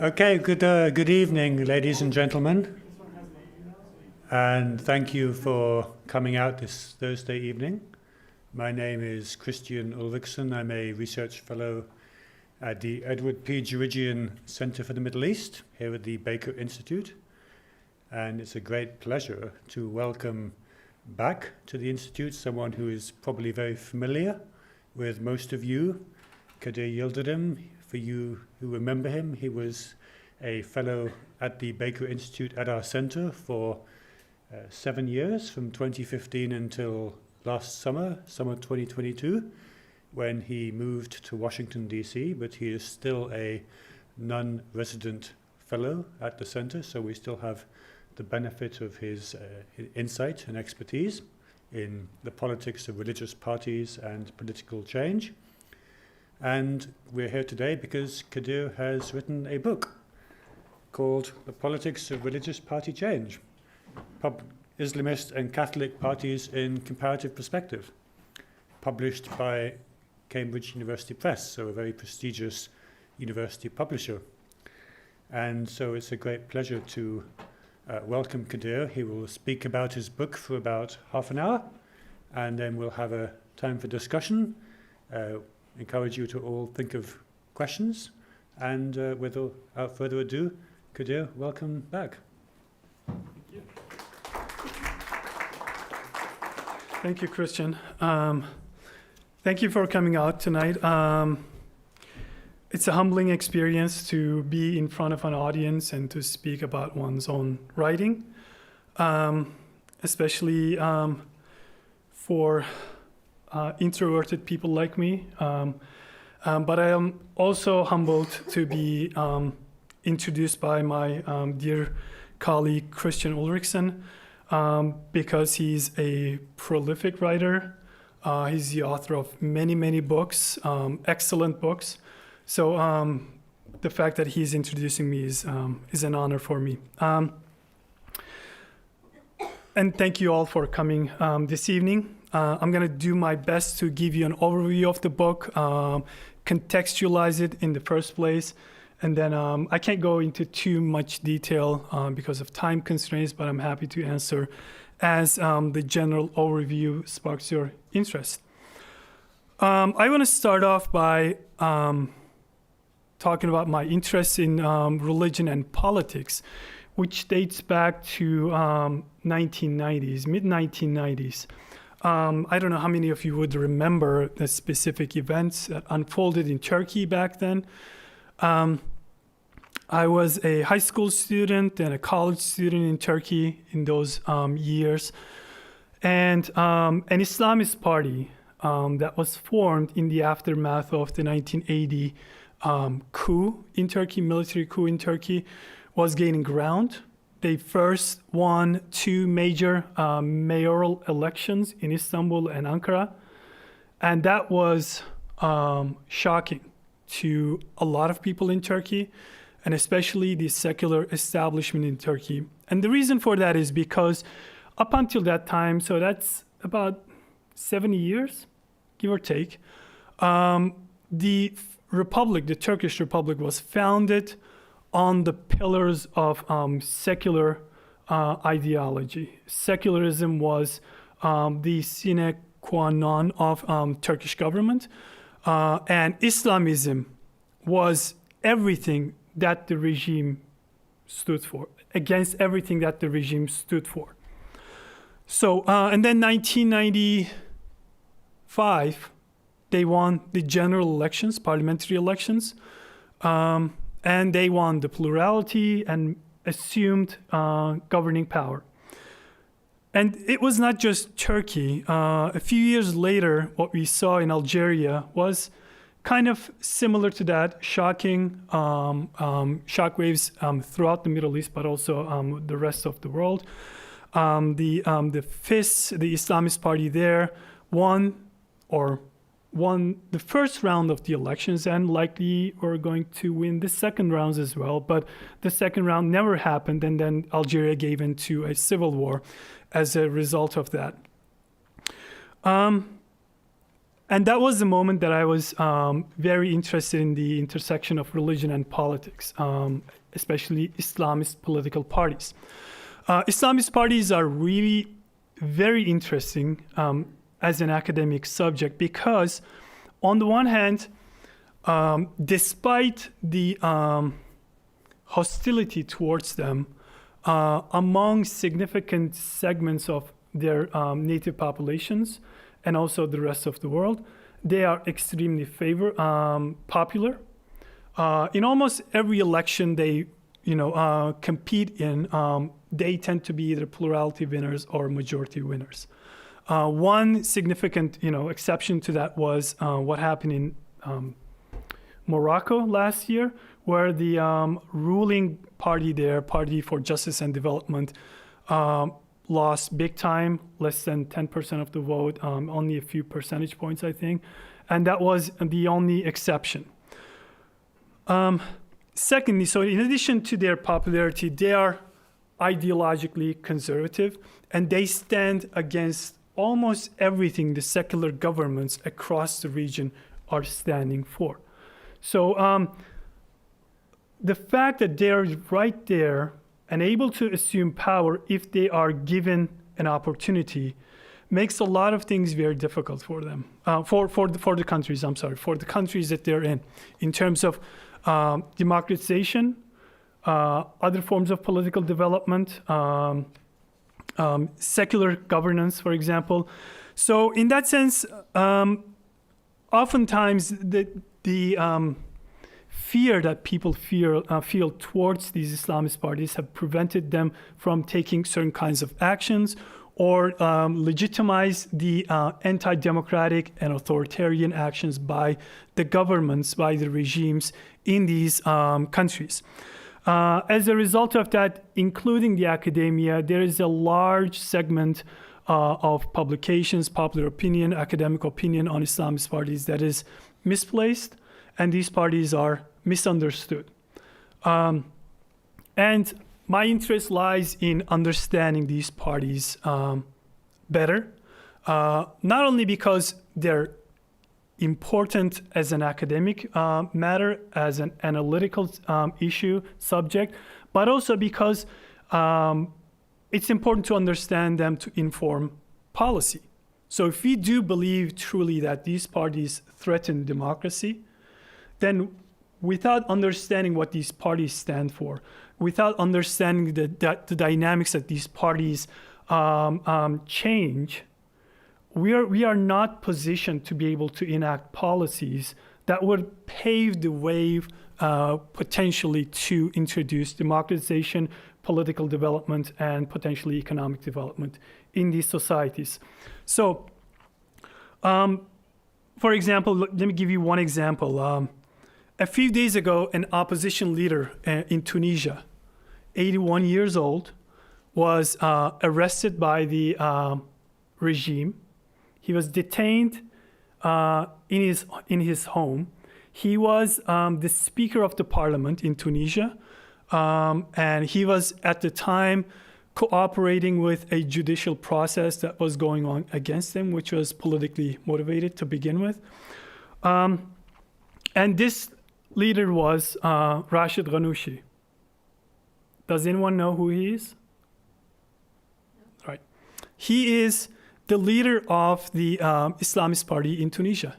Okay, good evening, ladies and gentlemen. And thank you for coming out this Thursday evening. My name is Christian Ulrichsen. I'm a research fellow at the Edward P. Jurigian Center for the Middle East here at the Baker Institute. And it's a great pleasure to welcome back to the Institute someone who is probably very familiar with most of you, A.Kadir Yildirim. For you who remember him, he was a fellow at the Baker Institute at our center for 7 years, from 2015 until last summer 2022, when he moved to Washington, D.C., but he is still a non-resident fellow at the center, so we still have the benefit of his insight and expertise in the politics of religious parties and political change. And we're here today because Kadir has written a book called The Politics of Religious Party Change, Islamist and Catholic Parties in Comparative Perspective, published by Cambridge University Press, so a very prestigious university publisher. And so it's a great pleasure to welcome Kadir. He will speak about his book for about half an hour, and then we'll have a time for discussion. Encourage you to all think of questions, and without further ado, Kadir, welcome back. Thank you. Thank you, Christian. Thank you for coming out tonight. It's a humbling experience to be in front of an audience and to speak about one's own writing, especially for introverted people like me. But I am also humbled to be introduced by my dear colleague Christian Ulrichsen, because he's a prolific writer. He's the author of many books, excellent books. So the fact that he's introducing me is an honor for me. And thank you all for coming this evening. I'm going to do my best to give you an overview of the book, contextualize it in the first place, and then I can't go into too much detail because of time constraints, but I'm happy to answer as the general overview sparks your interest. I want to start off by talking about my interest in religion and politics, which dates back to 1990s, mid-1990s. I don't know how many of you would remember the specific events that unfolded in Turkey back then. I was a high school student and a college student in Turkey in those years. And an Islamist party that was formed in the aftermath of the 1980 coup in Turkey, military coup in Turkey, was gaining ground. They first won 2 major mayoral elections in Istanbul and Ankara. And that was shocking to a lot of people in Turkey, and especially the secular establishment in Turkey. And the reason for that is because up until that time, so that's about 70 years, give or take, the Republic, the Turkish Republic, was founded on the pillars of secular ideology. Secularism was the sine qua non of Turkish government, and Islamism was everything that the regime stood for, against everything that the regime stood for. So, and then 1995, they won the general elections, parliamentary elections, and they won the plurality and assumed governing power. And it was not just Turkey. A few years later, what we saw in Algeria was kind of similar to that, shocking shockwaves throughout the Middle East, but also the rest of the world. The FIS, the Islamist party there, won the first round of the elections, and likely were going to win the second rounds as well. But the second round never happened, and then Algeria gave into a civil war as a result of that. And that was the moment that I was very interested in the intersection of religion and politics, especially Islamist political parties. Islamist parties are really very interesting as an academic subject because, on the one hand, despite the hostility towards them among significant segments of their native populations and also the rest of the world, they are extremely popular. In almost every election they compete in, they tend to be either plurality winners or majority winners. One significant exception to that was what happened in Morocco last year, where the ruling party there, Party for Justice and Development, lost big time, less than 10% of the vote, only a few percentage points, I think. And that was the only exception. Secondly, so in addition to their popularity, they are ideologically conservative, and they stand against almost everything the secular governments across the region are standing for. So the fact that they're right there and able to assume power if they are given an opportunity makes a lot of things very difficult for them, for the countries, for the countries that they're in terms of democratization, other forms of political development, secular governance, for example. So in that sense, oftentimes the fear that people feel towards these Islamist parties have prevented them from taking certain kinds of actions or legitimize the anti-democratic and authoritarian actions by the governments, by the regimes in these countries. As a result of that, including the academia, there is a large segment of publications, popular opinion, academic opinion on Islamist parties that is misplaced, and these parties are misunderstood. And my interest lies in understanding these parties better, not only because they're important as an academic matter, as an analytical issue, subject, but also because it's important to understand them to inform policy. So if we do believe truly that these parties threaten democracy, then without understanding what these parties stand for, without understanding the dynamics that these parties change, we are not positioned to be able to enact policies that would pave the way potentially to introduce democratization, political development, and potentially economic development in these societies. So, for example, let me give you one example. A few days ago, an opposition leader in Tunisia, 81 years old, was arrested by the regime. He was detained in his home. He was the Speaker of the Parliament in Tunisia, and he was at the time cooperating with a judicial process that was going on against him, which was politically motivated to begin with. And this leader was Rashid Ghannouchi. Does anyone know who he is? No. Right. He is the leader of the Islamist party in Tunisia.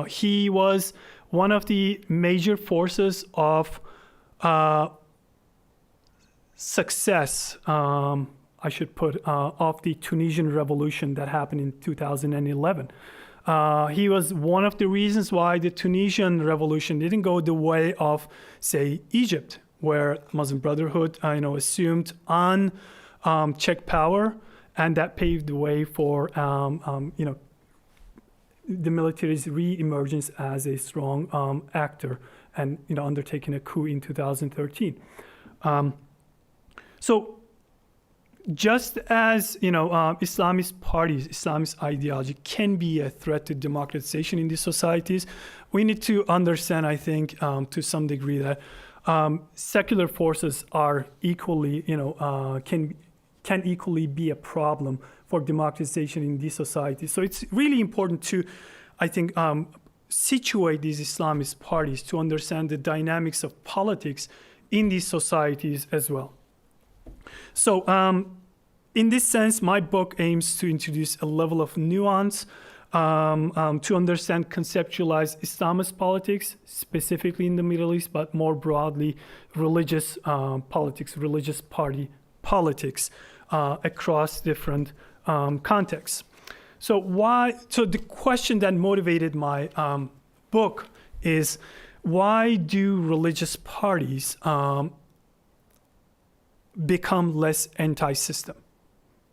He was one of the major forces of success, I should put, of the Tunisian revolution that happened in 2011. He was one of the reasons why the Tunisian revolution didn't go the way of, say, Egypt, where Muslim Brotherhood, assumed unchecked power, and that paved the way for, the military's re-emergence as a strong actor, and undertaking a coup in 2013. So, just as Islamist parties, Islamist ideology can be a threat to democratization in these societies, we need to understand, I think, to some degree, that secular forces are equally, can equally be a problem for democratization in these societies. So it's really important to, I think, situate these Islamist parties to understand the dynamics of politics in these societies as well. So in this sense, my book aims to introduce a level of nuance to understand conceptualize Islamist politics, specifically in the Middle East, but more broadly, religious politics, religious party politics across different contexts. So the question that motivated my book is, why do religious parties become less anti-system?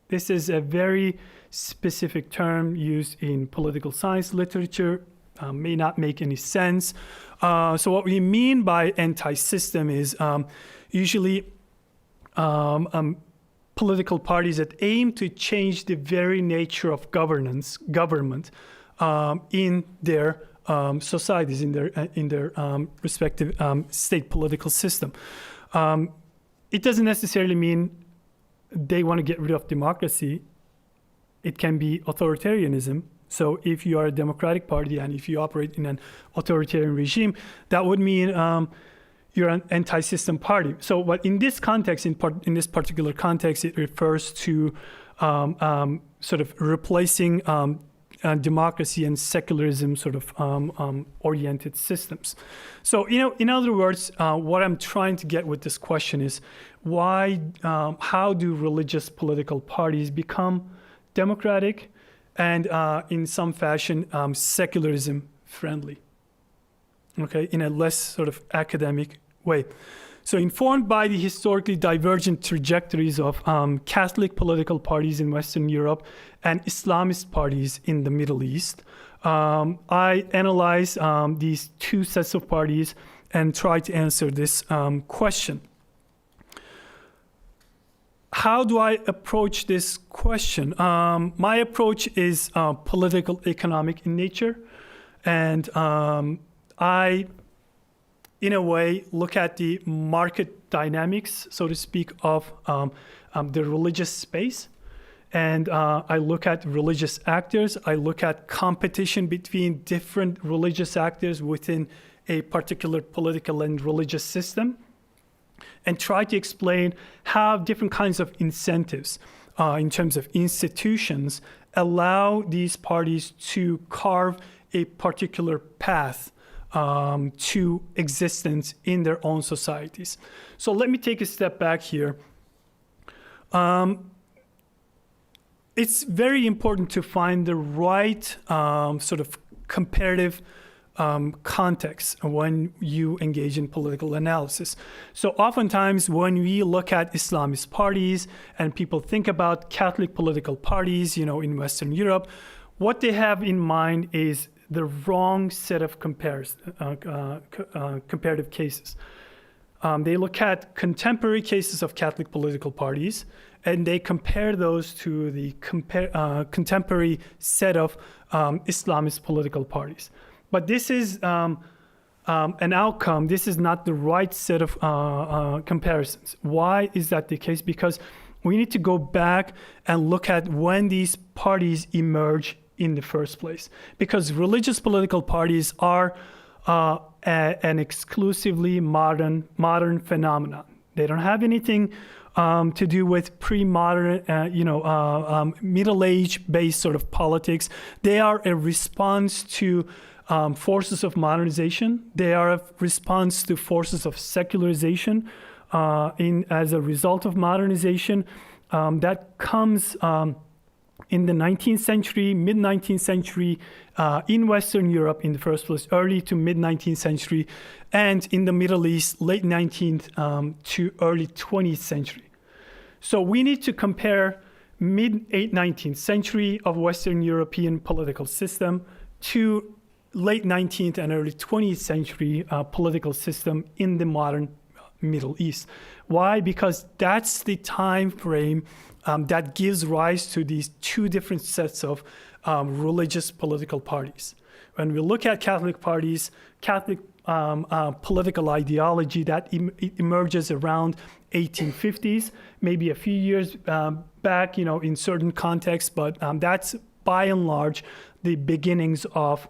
This is a very specific term used in political science literature, may not make any sense. So what we mean by anti-system is usually political parties that aim to change the very nature of government in their societies, in their respective state political system. It doesn't necessarily mean they want to get rid of democracy. It can be authoritarianism. So if you are a democratic party and if you operate in an authoritarian regime, that would mean you're an anti-system party. So, but in this context, in this particular context, it refers to sort of replacing democracy and secularism sort of oriented systems. So, in other words, what I'm trying to get with this question is how do religious political parties become democratic and in some fashion secularism friendly, okay, in a less sort of academic way. So informed by the historically divergent trajectories of Catholic political parties in Western Europe and Islamist parties in the Middle East, I analyze these two sets of parties and try to answer this question. How do I approach this question? My approach is political economic in nature, and I, in a way, look at the market dynamics, so to speak, of the religious space. And I look at religious actors. I look at competition between different religious actors within a particular political and religious system, and try to explain how different kinds of incentives in terms of institutions allow these parties to carve a particular path to existence in their own societies. So let me take a step back here. It's very important to find the right sort of comparative context when you engage in political analysis. So oftentimes when we look at Islamist parties and people think about Catholic political parties, in Western Europe, what they have in mind is the wrong set of comparative cases. They look at contemporary cases of Catholic political parties, and they compare those to the contemporary set of Islamist political parties. But this is an outcome. This is not the right set of comparisons. Why is that the case? Because we need to go back and look at when these parties emerge in the first place. Because religious political parties are an exclusively modern phenomenon. They don't have anything to do with pre-modern, middle-age-based sort of politics. They are a response to forces of modernization. They are a response to forces of secularization as a result of modernization that comes in the 19th century, mid-19th century, in Western Europe in the first place, early to mid-19th century, and in the Middle East, late 19th to early 20th century. So we need to compare mid-19th century of Western European political system to late 19th and early 20th century political system in the modern Middle East. Why? Because that's the time frame that gives rise to these two different sets of religious political parties. When we look at Catholic parties, Catholic political ideology that emerges around 1850s, maybe a few years back, in certain contexts, but that's by and large the beginnings of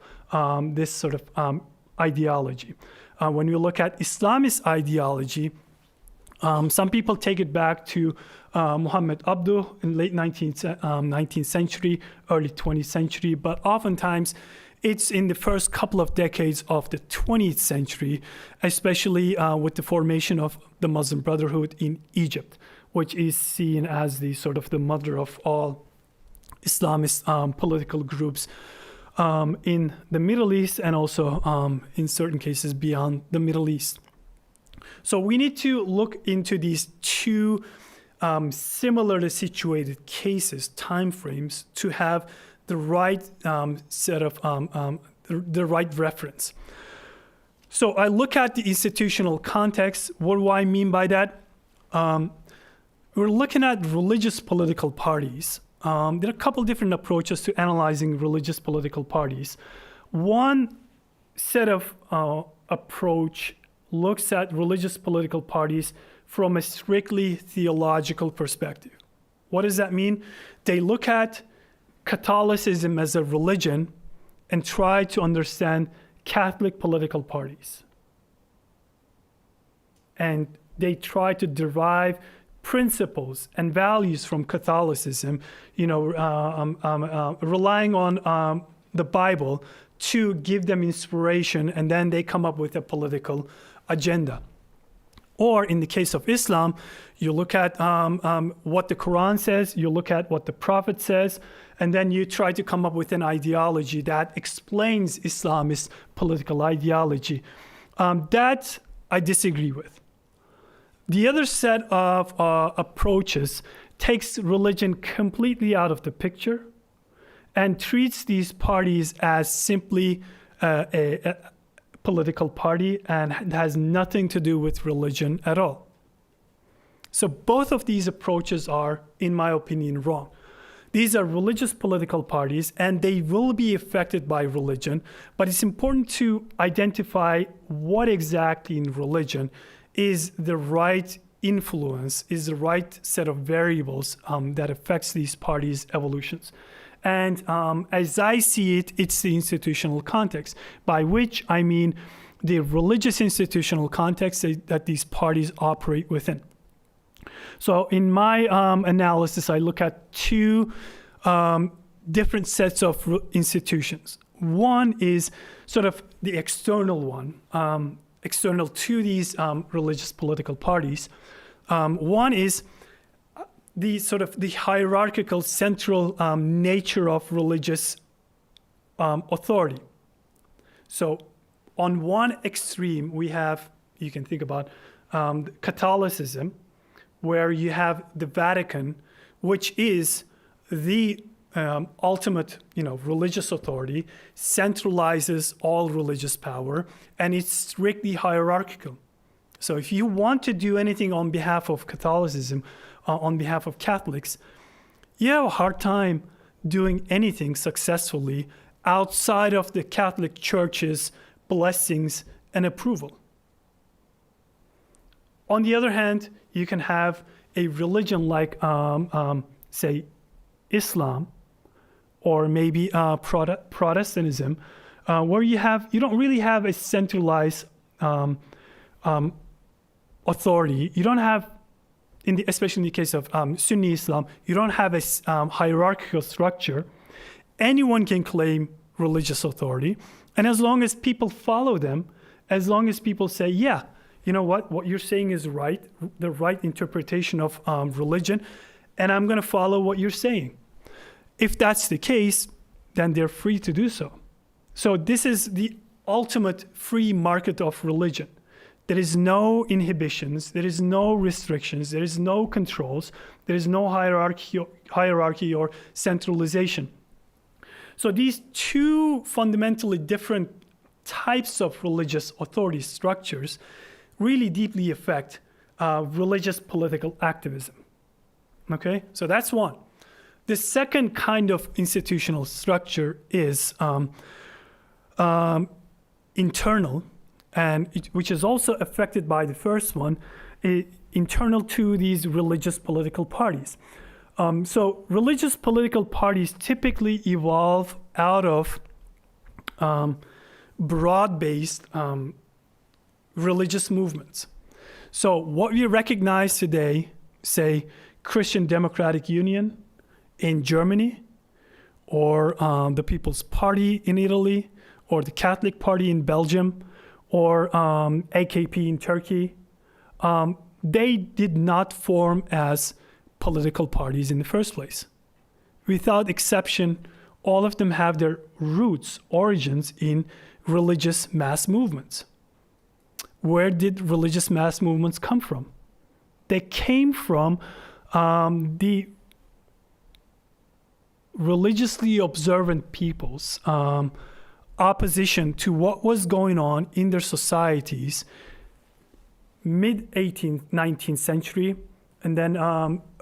this sort of ideology. When we look at Islamist ideology, some people take it back to Muhammad Abduh in late 19th century, early 20th century, but oftentimes it's in the first couple of decades of the 20th century, especially with the formation of the Muslim Brotherhood in Egypt, which is seen as the sort of the mother of all Islamist political groups in the Middle East and also in certain cases beyond the Middle East. So we need to look into these two similarly situated cases, time frames, to have the right set of the right reference. So I look at the institutional context. What do I mean by that? We're looking at religious political parties. There are a couple different approaches to analyzing religious political parties. One set of approach looks at religious political parties from a strictly theological perspective. What does that mean? They look at Catholicism as a religion and try to understand Catholic political parties. And they try to derive principles and values from Catholicism, relying on the Bible to give them inspiration, and then they come up with a political agenda. Or in the case of Islam, you look at what the Quran says, you look at what the Prophet says, and then you try to come up with an ideology that explains Islamist political ideology. That I disagree with. The other set of approaches takes religion completely out of the picture and treats these parties as simply a political party and has nothing to do with religion at all. So both of these approaches are, in my opinion, wrong. These are religious political parties and they will be affected by religion, but it's important to identify what exactly in religion is the right influence, is the right set of variables that affects these parties' evolutions. And as I see it, it's the institutional context, by which I mean the religious institutional context that these parties operate within. So in my analysis, I look at two different sets of institutions. One is sort of the external one, external to these religious political parties. One is the sort of the hierarchical central nature of religious authority. So on one extreme, we have, you can think about Catholicism, where you have the Vatican, which is the ultimate, religious authority, centralizes all religious power, and it's strictly hierarchical. So if you want to do anything on behalf of Catholicism, on behalf of Catholics, you have a hard time doing anything successfully outside of the Catholic Church's blessings and approval. On the other hand, you can have a religion like, say, Islam, or maybe Protestantism, where you don't really have a centralized authority. You don't have, especially in the case of Sunni Islam, you don't have a hierarchical structure. Anyone can claim religious authority, and as long as people follow them, as long as people say, yeah, you know what you're saying is right, the right interpretation of religion, and I'm going to follow what you're saying. If that's the case, then they're free to do so. So this is the ultimate free market of religion. There is no inhibitions, there is no restrictions, there is no controls, there is no hierarchy or centralization. So these two fundamentally different types of religious authority structures really deeply affect religious political activism. Okay, so that's one. The second kind of institutional structure is internal, and which is also affected by the first one, internal to these religious political parties. So religious political parties typically evolve out of broad-based religious movements. So what we recognize today, say Christian Democratic Union in Germany, or the People's Party in Italy, or the Catholic Party in Belgium, or AKP in Turkey, they did not form as political parties in the first place. Without exception, all of them have their roots, origins in religious mass movements. Where did religious mass movements come from? They came from the religiously observant people's opposition to what was going on in their societies mid-18th, 19th century, and then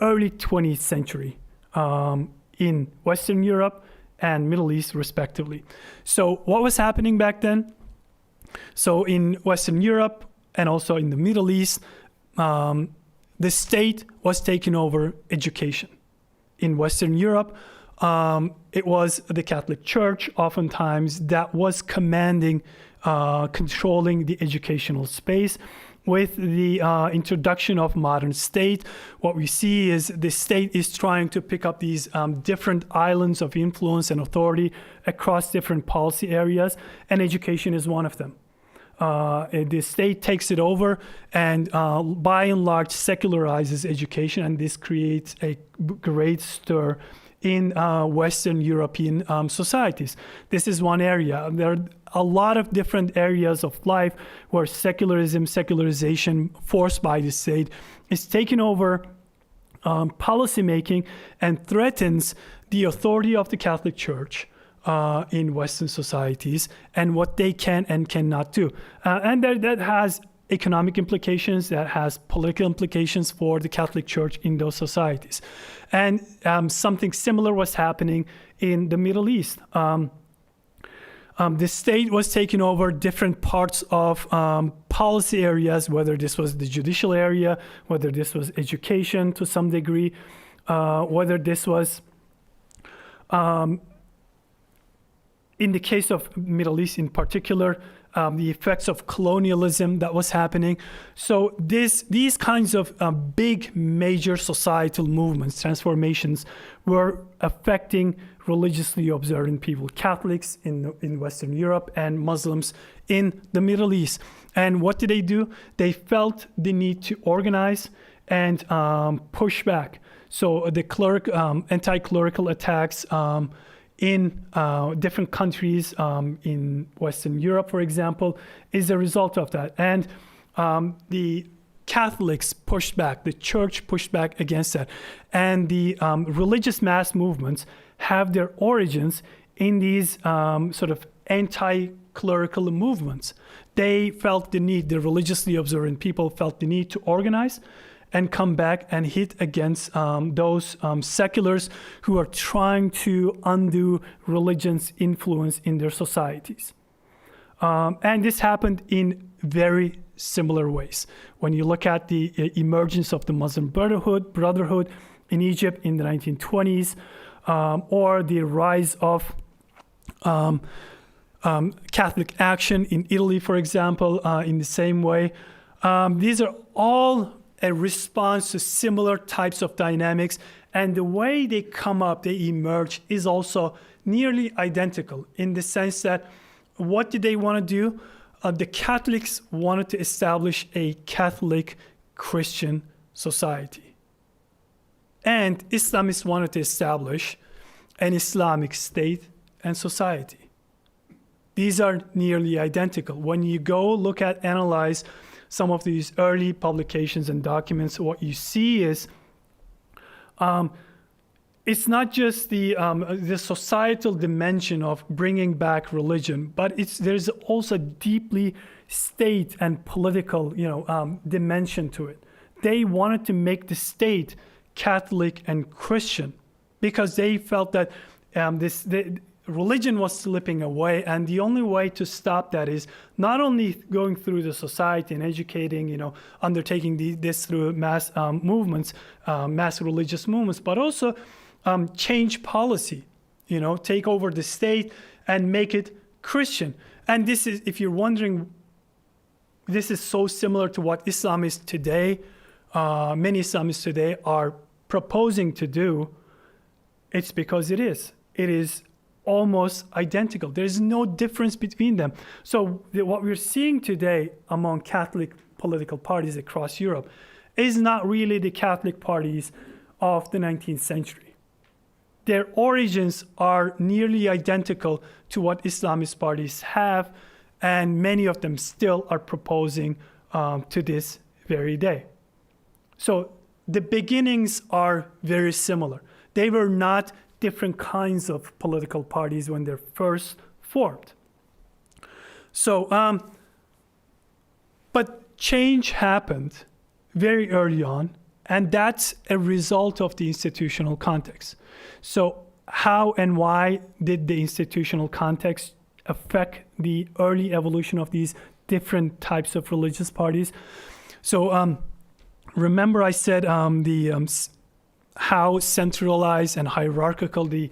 early 20th century in Western Europe and Middle East, respectively. So what was happening back then? So in Western Europe and also in the Middle East, the state was taking over education. In Western Europe, it was the Catholic Church, oftentimes, that was commanding, controlling the educational space. With the introduction of modern state, what we see is the state is trying to pick up these different islands of influence and authority across different policy areas, and education is one of them. The state takes it over and by and large secularizes education, and this creates a great stir in Western European societies. This is one area. There are a lot of different areas of life where secularization forced by the state is taking over policymaking and threatens the authority of the Catholic Church in Western societies and what they can and cannot do. And that has economic implications, that has political implications for the Catholic Church in those societies. And something similar was happening in the Middle East. The state was taking over different parts of policy areas, whether this was the judicial area, whether this was education to some degree, whether this was, in the case of Middle East in particular, the effects of colonialism that was happening. So these kinds of big major societal movements, transformations, were affecting religiously observant people, Catholics in Western Europe and Muslims in the Middle East. And what did they do? They felt the need to organize and push back. So the anti-clerical attacks in different countries in Western Europe, for example, is a result of that. And the Catholics pushed back, the church pushed back against that. And the religious mass movements have their origins in these sort of anti-clerical movements. They felt the need, the religiously observant people felt the need to organize and come back and hit against those seculars who are trying to undo religion's influence in their societies. And this happened in very similar ways. When you look at the emergence of the Muslim Brotherhood in Egypt in the 1920s, or the rise of Catholic Action in Italy, for example, in the same way, these are all a response to similar types of dynamics, and the way they come up, they emerge, is also nearly identical in the sense that what did they want to do? The Catholics wanted to establish a Catholic Christian society, and Islamists wanted to establish an Islamic state and society. These are nearly identical. When you go look at, analyze some of these early publications and documents, what you see is it's not just the societal dimension of bringing back religion, but there's also deeply state and political dimension to it. They wanted to make the state Catholic and Christian, because they felt that the religion was slipping away, and the only way to stop that is not only going through the society and educating, undertaking this through mass movements, mass religious movements, but also change policy, take over the state and make it Christian. And this is, if you're wondering, this is so similar to what Islamists today, many Islamists today are proposing to do. It's because it is. It is almost identical. There's no difference between them. So what we're seeing today among Catholic political parties across Europe is not really the Catholic parties of the 19th century. Their origins are nearly identical to what Islamist parties have, and many of them still are proposing to this very day. So the beginnings are very similar. They were not different kinds of political parties when they're first formed. So, but change happened very early on, and that's a result of the institutional context. So how and why did the institutional context affect the early evolution of these different types of religious parties? So remember I said how centralized and hierarchical the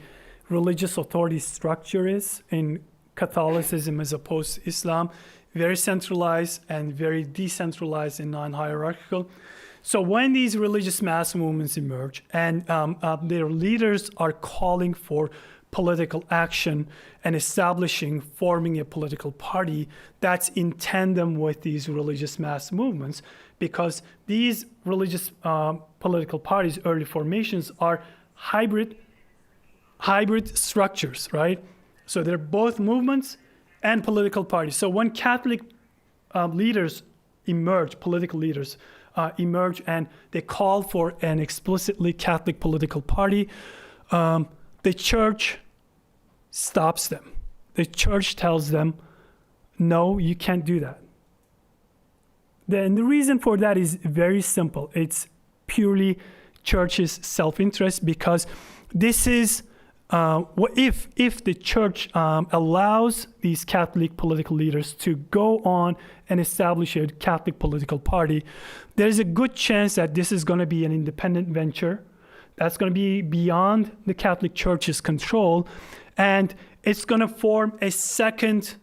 religious authority structure is in Catholicism as opposed to Islam, very centralized and very decentralized and non-hierarchical. So when these religious mass movements emerge and their leaders are calling for political action and forming a political party that's in tandem with these religious mass movements, because these religious political parties, early formations, are hybrid structures, right? So they're both movements and political parties. So when Catholic leaders emerge, political leaders emerge, and they call for an explicitly Catholic political party, the church stops them. The church tells them, no, you can't do that. Then the reason for that is very simple. It's purely church's self-interest, because this is if the church allows these Catholic political leaders to go on and establish a Catholic political party, there's a good chance that this is going to be an independent venture that's going to be beyond the Catholic Church's control, and it's going to form a second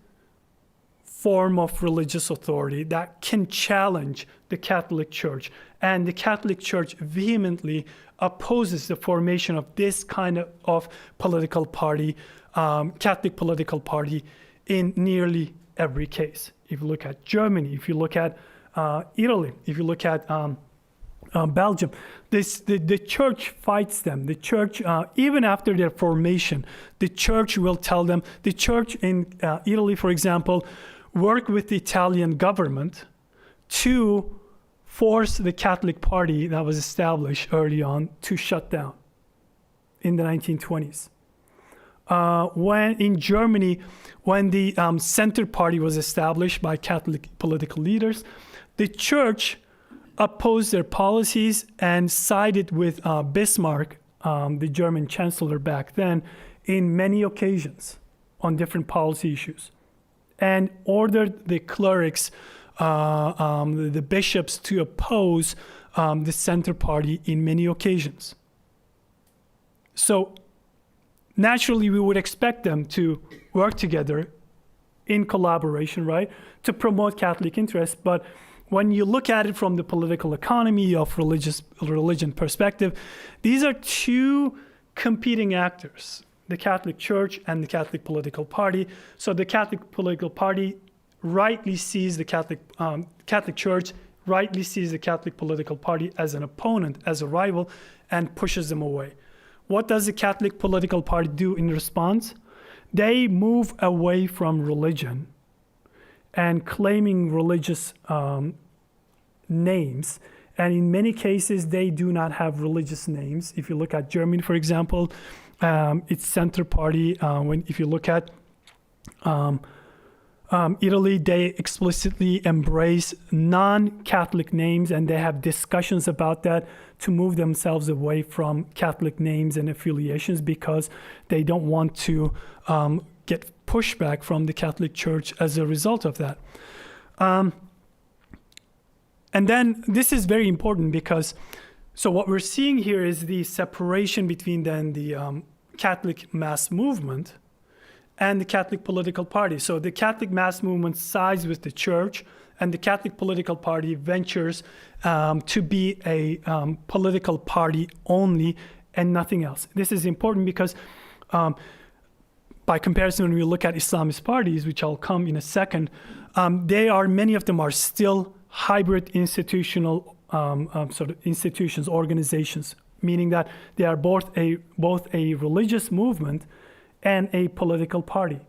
form of religious authority that can challenge the Catholic Church. And the Catholic Church vehemently opposes the formation of this kind of political party, Catholic political party, in nearly every case. If you look at Germany, if you look at Italy, if you look at Belgium, the church fights them. The church, even after their formation, the church will tell them. The church in Italy, for example, worked with the Italian government to force the Catholic Party that was established early on to shut down in the 1920s. When in Germany, when the Center Party was established by Catholic political leaders, the church opposed their policies and sided with Bismarck, the German chancellor back then, in many occasions on different policy issues, and ordered the clerics, the bishops, to oppose the Center Party in many occasions. So naturally, we would expect them to work together in collaboration, right, to promote Catholic interests. But when you look at it from the political economy of religion perspective, these are two competing actors, the Catholic Church and the Catholic political party. So the Catholic political party rightly sees the Catholic Church, rightly sees the Catholic political party as an opponent, as a rival, and pushes them away. What does the Catholic political party do in response? They move away from religion and claiming religious names. And in many cases, they do not have religious names. If you look at Germany, for example, its Center Party, if you look at Italy, they explicitly embrace non-Catholic names, and they have discussions about that to move themselves away from Catholic names and affiliations because they don't want to get pushback from the Catholic Church as a result of that. And then this is very important because, so what we're seeing here is the separation between then the Catholic mass movement and the Catholic political party. So the Catholic mass movement sides with the church, and the Catholic political party ventures to be a political party only and nothing else. This is important because by comparison, when we look at Islamist parties, which I'll come in a second, many of them are still hybrid institutional sort of institutions, organizations, meaning that they are both a religious movement and a political party.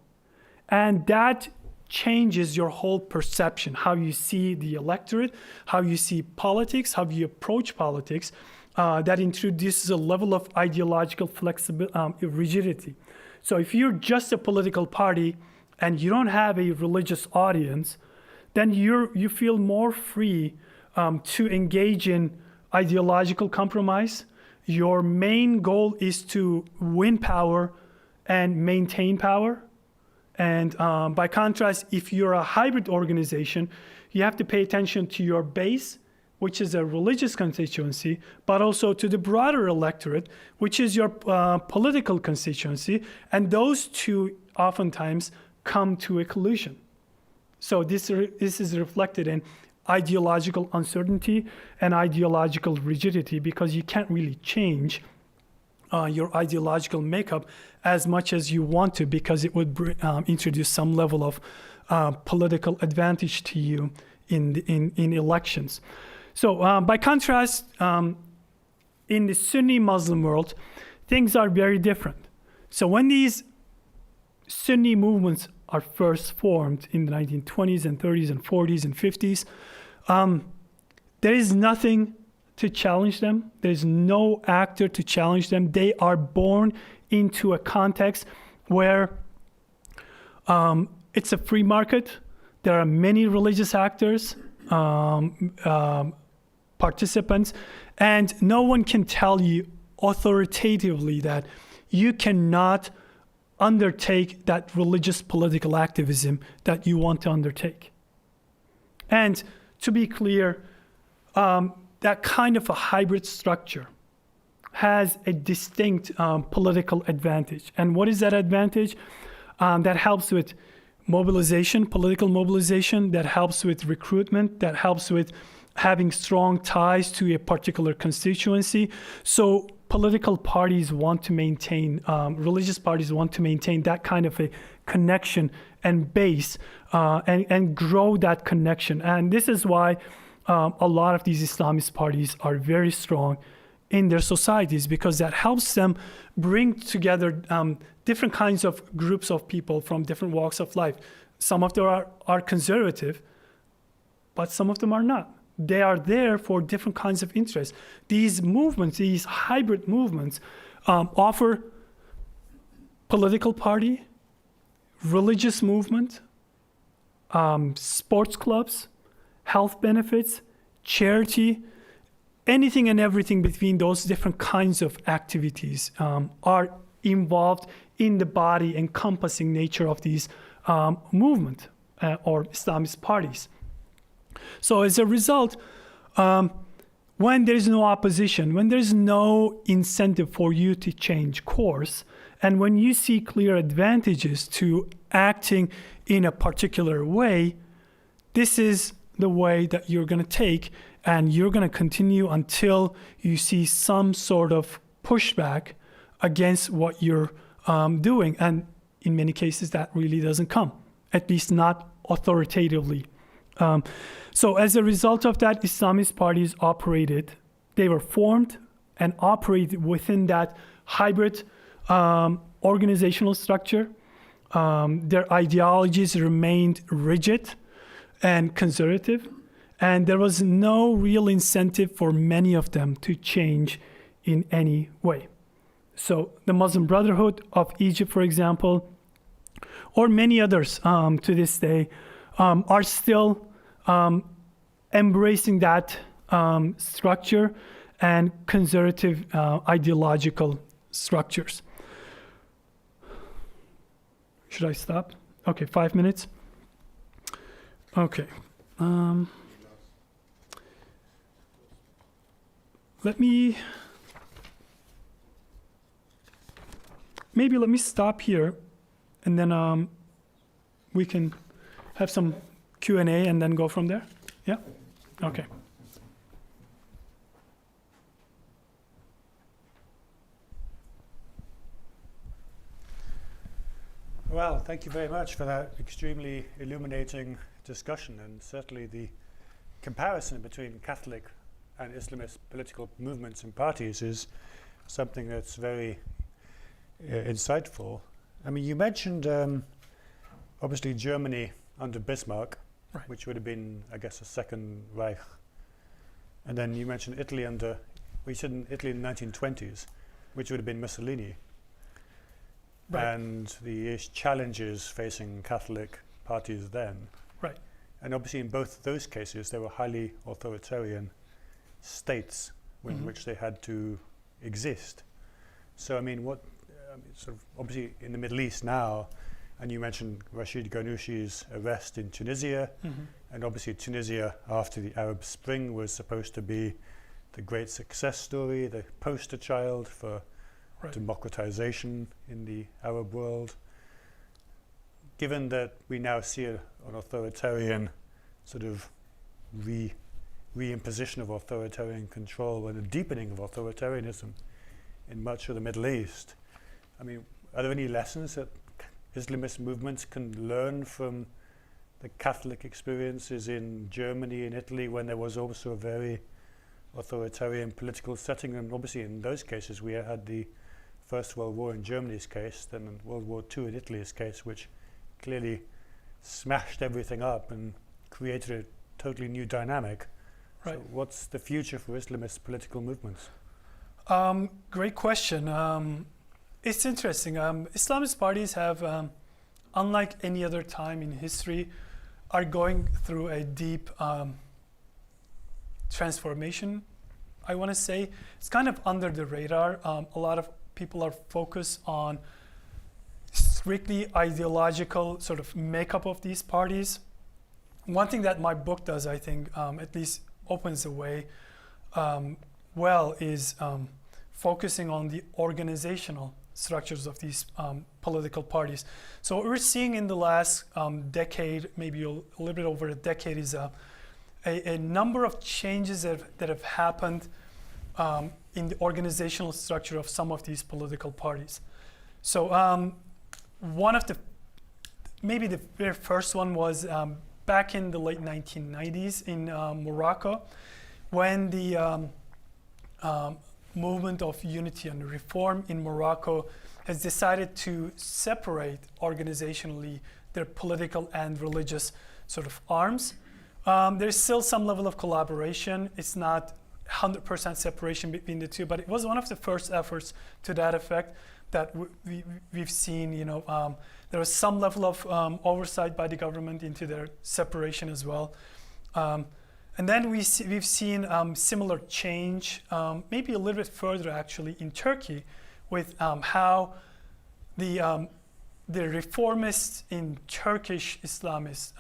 And that changes your whole perception, how you see the electorate, how you see politics, how you approach politics. That introduces a level of ideological flexibility, rigidity. So if you're just a political party and you don't have a religious audience, then you feel more free to engage in ideological compromise. Your main goal is to win power and maintain power. And by contrast, if you're a hybrid organization, you have to pay attention to your base, which is a religious constituency, but also to the broader electorate, which is your political constituency. And those two oftentimes come to a collision. So this is reflected in ideological uncertainty and ideological rigidity because you can't really change your ideological makeup as much as you want to, because it would introduce some level of political advantage to you in elections. So by contrast, in the Sunni Muslim world, things are very different. So when these Sunni movements are first formed in the 1920s and 30s and 40s and 50s, there is nothing to challenge them. There's no actor to challenge them. They are born into a context where it's a free market. There are many religious actors, participants, and no one can tell you authoritatively that you cannot undertake that religious political activism that you want to undertake. And to be clear, that kind of a hybrid structure has a distinct political advantage. And what is that advantage? That helps with mobilization, political mobilization, that helps with recruitment, that helps with having strong ties to a particular constituency. So political parties want to maintain, religious parties want to maintain that kind of a connection and base and grow that connection. And this is why a lot of these Islamist parties are very strong in their societies, because that helps them bring together different kinds of groups of people from different walks of life. Some of them are conservative, but some of them are not. They are there for different kinds of interests. These movements, these hybrid movements, offer political party, religious movement, sports clubs, health benefits, charity, anything and everything between those different kinds of activities are involved in the body encompassing nature of these movement or Islamist parties. So as a result, when there is no opposition, when there is no incentive for you to change course, and when you see clear advantages to acting in a particular way, this is the way that you're going to take, and you're going to continue until you see some sort of pushback against what you're doing. And in many cases, that really doesn't come, at least not authoritatively. So as a result of that, Islamist parties they were formed and operated within that hybrid organizational structure. Their ideologies remained rigid and conservative, and there was no real incentive for many of them to change in any way. So the Muslim Brotherhood of Egypt, for example, or many others to this day, are still embracing that structure and conservative ideological structures. Should I stop? Okay, 5 minutes. Okay. Let me stop here, and then we can have some Q&A and then go from there. Yeah? Okay. Well, thank you very much for that extremely illuminating discussion, and certainly the comparison between Catholic and Islamist political movements and parties is something that's very insightful. I mean, you mentioned obviously Germany under Bismarck, Right. which would have been, I guess, a Second Reich. And then you mentioned Italy under, well, you said in Italy in the 1920s, which would have been Mussolini. Right. And the challenges facing Catholic parties then. Right. And obviously in both those cases, there were highly authoritarian states in which they had to exist. So I mean, what sort of obviously in the Middle East now, and you mentioned Rashid Ghanouchi's arrest in Tunisia, and obviously Tunisia after the Arab Spring was supposed to be the great success story, the poster child for democratization in the Arab world. Given that we now see an authoritarian sort of reimposition of authoritarian control and a deepening of authoritarianism in much of the Middle East, I mean, are there any lessons that Islamist movements can learn from the Catholic experiences in Germany and Italy when there was also a very authoritarian political setting? And obviously in those cases we had the First World War in Germany's case, then World War II in Italy's case, which clearly smashed everything up and created a totally new dynamic. Right. So what's the future for Islamist political movements? Great question. It's interesting. Islamist parties have, unlike any other time in history, are going through a deep transformation, I want to say. It's kind of under the radar. A lot of people are focused on strictly ideological sort of makeup of these parties. One thing that my book does, I think, at least opens the way well, is focusing on the organizational structures of these political parties. So what we're seeing in the last decade, maybe a little bit over a decade, is a number of changes that have happened in the organizational structure of some of these political parties. So one of the, maybe the very first one was back in the late 1990s in Morocco, when the movement of unity and reform in Morocco has decided to separate organizationally their political and religious sort of arms. There's still some level of collaboration. It's not 100% separation between the two, but it was one of the first efforts to that effect that we've seen. You know, there was some level of oversight by the government into their separation as well. And then we've seen similar change, maybe a little bit further actually, in Turkey, with how the reformists in Turkish Islamists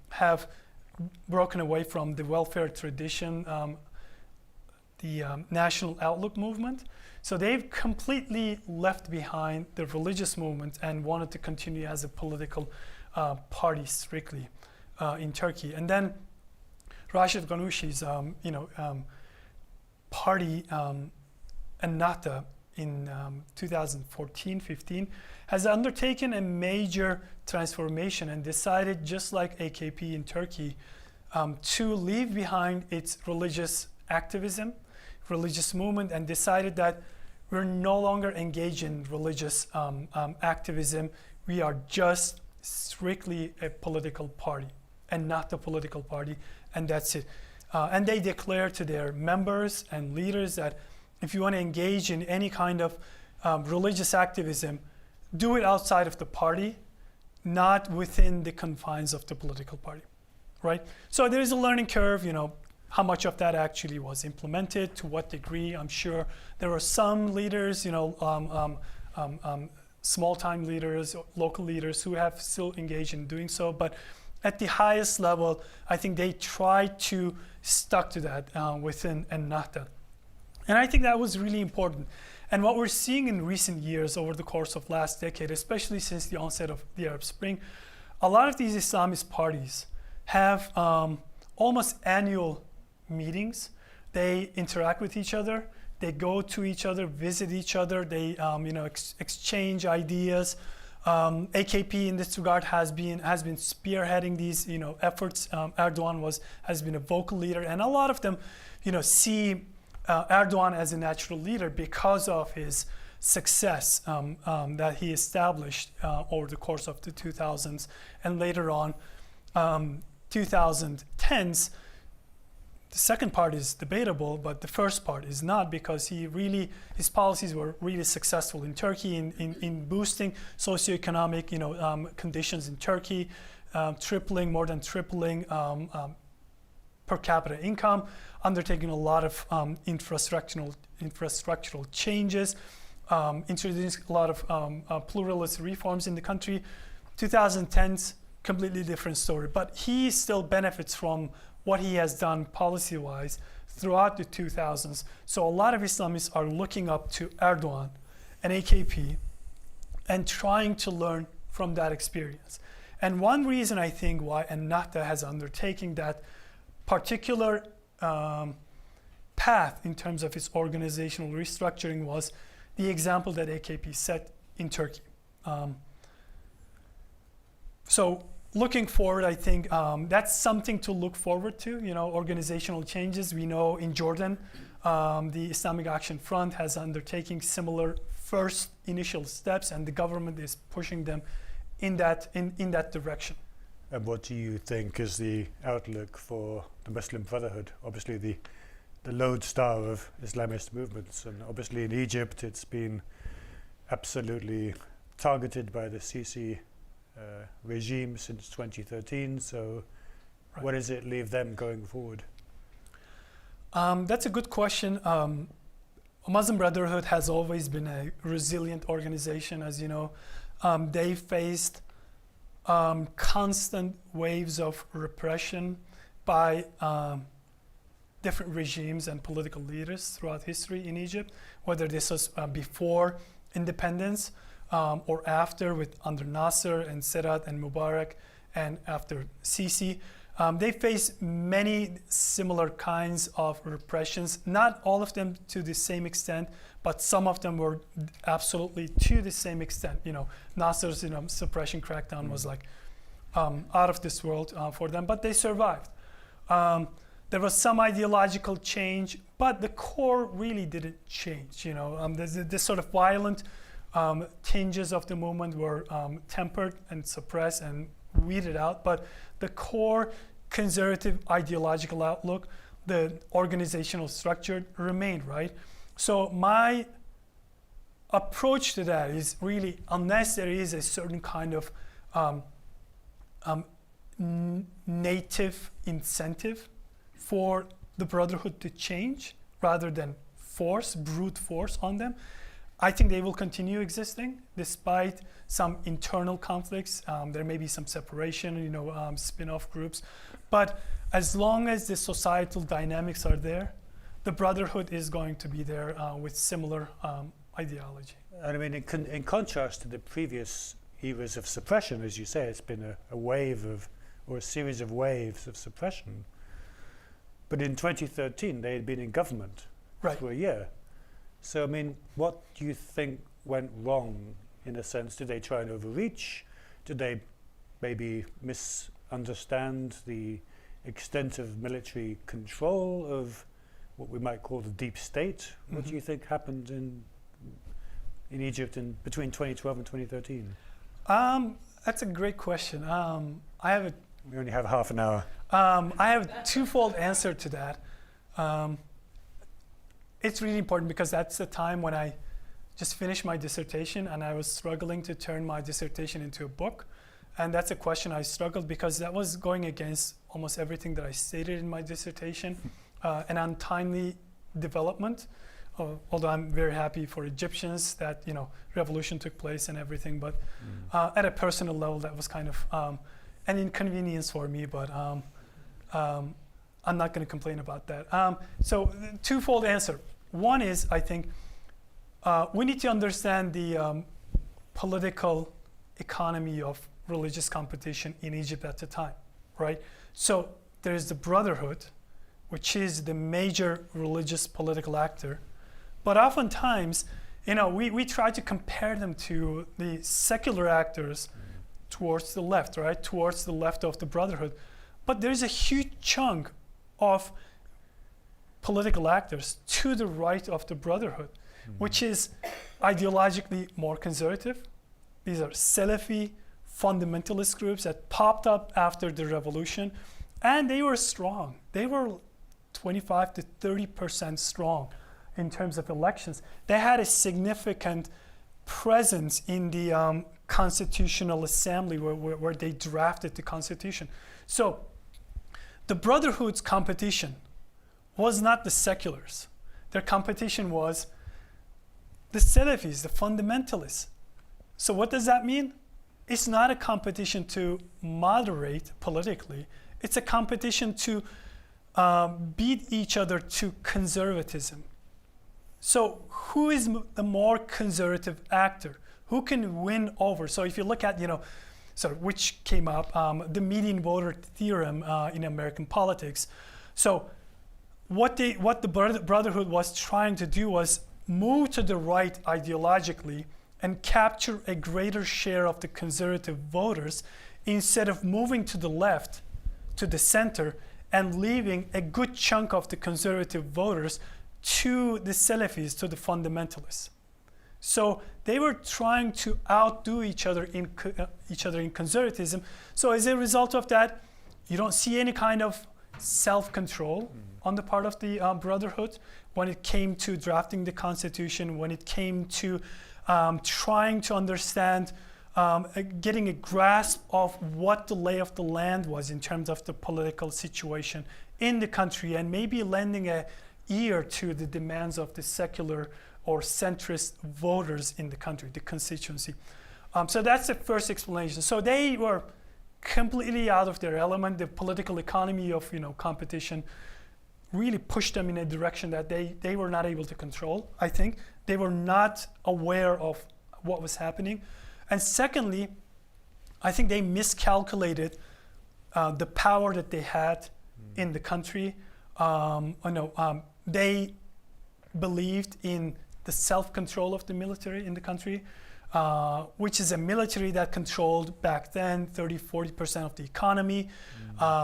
have broken away from the welfare tradition, the national outlook movement. So they've completely left behind the religious movement and wanted to continue as a political party strictly in Turkey. And then Rashid Ghanouchi's party, Ennahda, in 2014-15 has undertaken a major transformation and decided, just like AKP in Turkey, to leave behind its religious activism, religious movement, and decided that we're no longer engaged in religious activism. We are just strictly a political party and not a political party, and that's it. And they declare to their members and leaders that if you want to engage in any kind of religious activism, do it outside of the party. not within the confines of the political party, right? So there is a learning curve, how much of that actually was implemented, to what degree. I'm sure there were some leaders, small-time leaders, local leaders who have still engaged in doing so, but at the highest level, I think they tried to stuck to that within Ennahda. And I think that was really important. And what we're seeing in recent years over the course of last decade, especially since the onset of the Arab Spring, a lot of these Islamist parties have almost annual meetings. They interact with each other. They go to each other, visit each other. They exchange ideas. AKP in this regard has been spearheading these efforts. Erdogan has been a vocal leader, and a lot of them see Erdogan as a natural leader because of his success that he established over the course of the 2000s and later on 2010s. The second part is debatable, but the first part is not, because his policies were really successful in Turkey in boosting socioeconomic conditions in Turkey, more than tripling per capita income, undertaking a lot of infrastructural changes, introducing a lot of pluralist reforms in the country. 2010's completely different story, but he still benefits from what he has done policy-wise throughout the 2000s. So a lot of Islamists are looking up to Erdogan and AKP and trying to learn from that experience. And one reason I think why Ennahda has undertaken that particular path in terms of its organizational restructuring was the example that AKP set in Turkey. So looking forward, I think that's something to look forward to, organizational changes. We know in Jordan, the Islamic Action Front has undertaken similar first initial steps, and the government is pushing them in that direction. And what do you think is the outlook for the Muslim Brotherhood? Obviously the lodestar of Islamist movements, and obviously in Egypt it's been absolutely targeted by the Sisi regime since 2013. So right. What does it leave them going forward? That's a good question. Muslim Brotherhood has always been a resilient organization, as you know. They faced constant waves of repression by different regimes and political leaders throughout history in Egypt, whether this was before independence or after, under Nasser and Sadat and Mubarak, and after Sisi. They faced many similar kinds of repressions, not all of them to the same extent, but some of them were absolutely to the same extent. Nasser's suppression crackdown was like out of this world for them, but they survived. There was some ideological change, but the core really didn't change. This sort of violent tinges of the movement were tempered and suppressed and weeded out, but the core conservative ideological outlook, the organizational structure remained, right? So my approach to that is really, unless there is a certain kind of native incentive for the Brotherhood to change rather than brute force on them, I think they will continue existing despite some internal conflicts. There may be some separation, spin-off groups. But as long as the societal dynamics are there, the Brotherhood is going to be there with similar ideology. And I mean, in contrast to the previous eras of suppression, as you say, it's been a wave or a series of waves of suppression. But in 2013, they had been in government for a year. So, I mean, what do you think went wrong, in a sense? Did they try and overreach? Did they maybe misunderstand the extent of military control of what we might call the deep state? Mm-hmm. What do you think happened in Egypt between 2012 and 2013? That's a great question. We only have half an hour. I have a twofold answer to that. It's really important because that's the time when I just finished my dissertation and I was struggling to turn my dissertation into a book. And that's a question I struggled because that was going against almost everything that I stated in my dissertation, an untimely development. Although I'm very happy for Egyptians that revolution took place and everything, but at a personal level, that was kind of an inconvenience for me. But I'm not going to complain about that. So, twofold answer. One is, I think, we need to understand the political economy of religious competition in Egypt at the time, right? So there's the Brotherhood, which is the major religious political actor. But oftentimes, we try to compare them to the secular actors towards the left, right? Towards the left of the Brotherhood. But there's a huge chunk of political actors to the right of the Brotherhood, which is ideologically more conservative. These are Salafi, fundamentalist groups that popped up after the revolution, and they were strong. They were 25 to 30% strong in terms of elections. They had a significant presence in the Constitutional Assembly where they drafted the Constitution. So the Brotherhood's competition was not the seculars. Their competition was the Salafis, the fundamentalists. So what does that mean? It's not a competition to moderate politically. It's a competition to beat each other to conservatism. So who is the more conservative actor? Who can win over? So if you look at, which came up, the median voter theorem in American politics. So what the Brotherhood was trying to do was move to the right ideologically and capture a greater share of the conservative voters instead of moving to the left, to the center, and leaving a good chunk of the conservative voters to the Salafis, to the fundamentalists. So they were trying to outdo each other in conservatism. So as a result of that, you don't see any kind of self-control on the part of the Brotherhood when it came to drafting the Constitution, when it came to trying to understand, getting a grasp of what the lay of the land was in terms of the political situation in the country, and maybe lending an ear to the demands of the secular or centrist voters in the country, the constituency. So that's the first explanation. So they were completely out of their element. The political economy of competition really pushed them in a direction that they were not able to control, I think. They were not aware of what was happening. And secondly, I think they miscalculated the power that they had in the country. They believed in the self-control of the military in the country, which is a military that controlled back then 30-40% of the economy,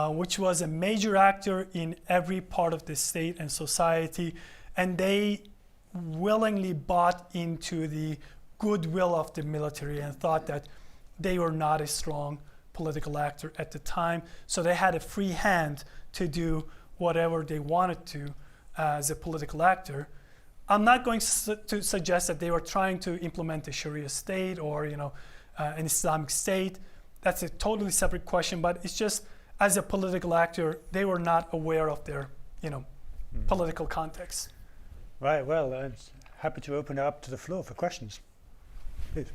which was a major actor in every part of the state and society. And they willingly bought into the goodwill of the military and thought that they were not a strong political actor at the time. So they had a free hand to do whatever they wanted to as a political actor. I'm not going to suggest that they were trying to implement a Sharia state or an Islamic state. That's a totally separate question, but it's just as a political actor, they were not aware of their political context. Right, well, I'm happy to open it up to the floor for questions. Please.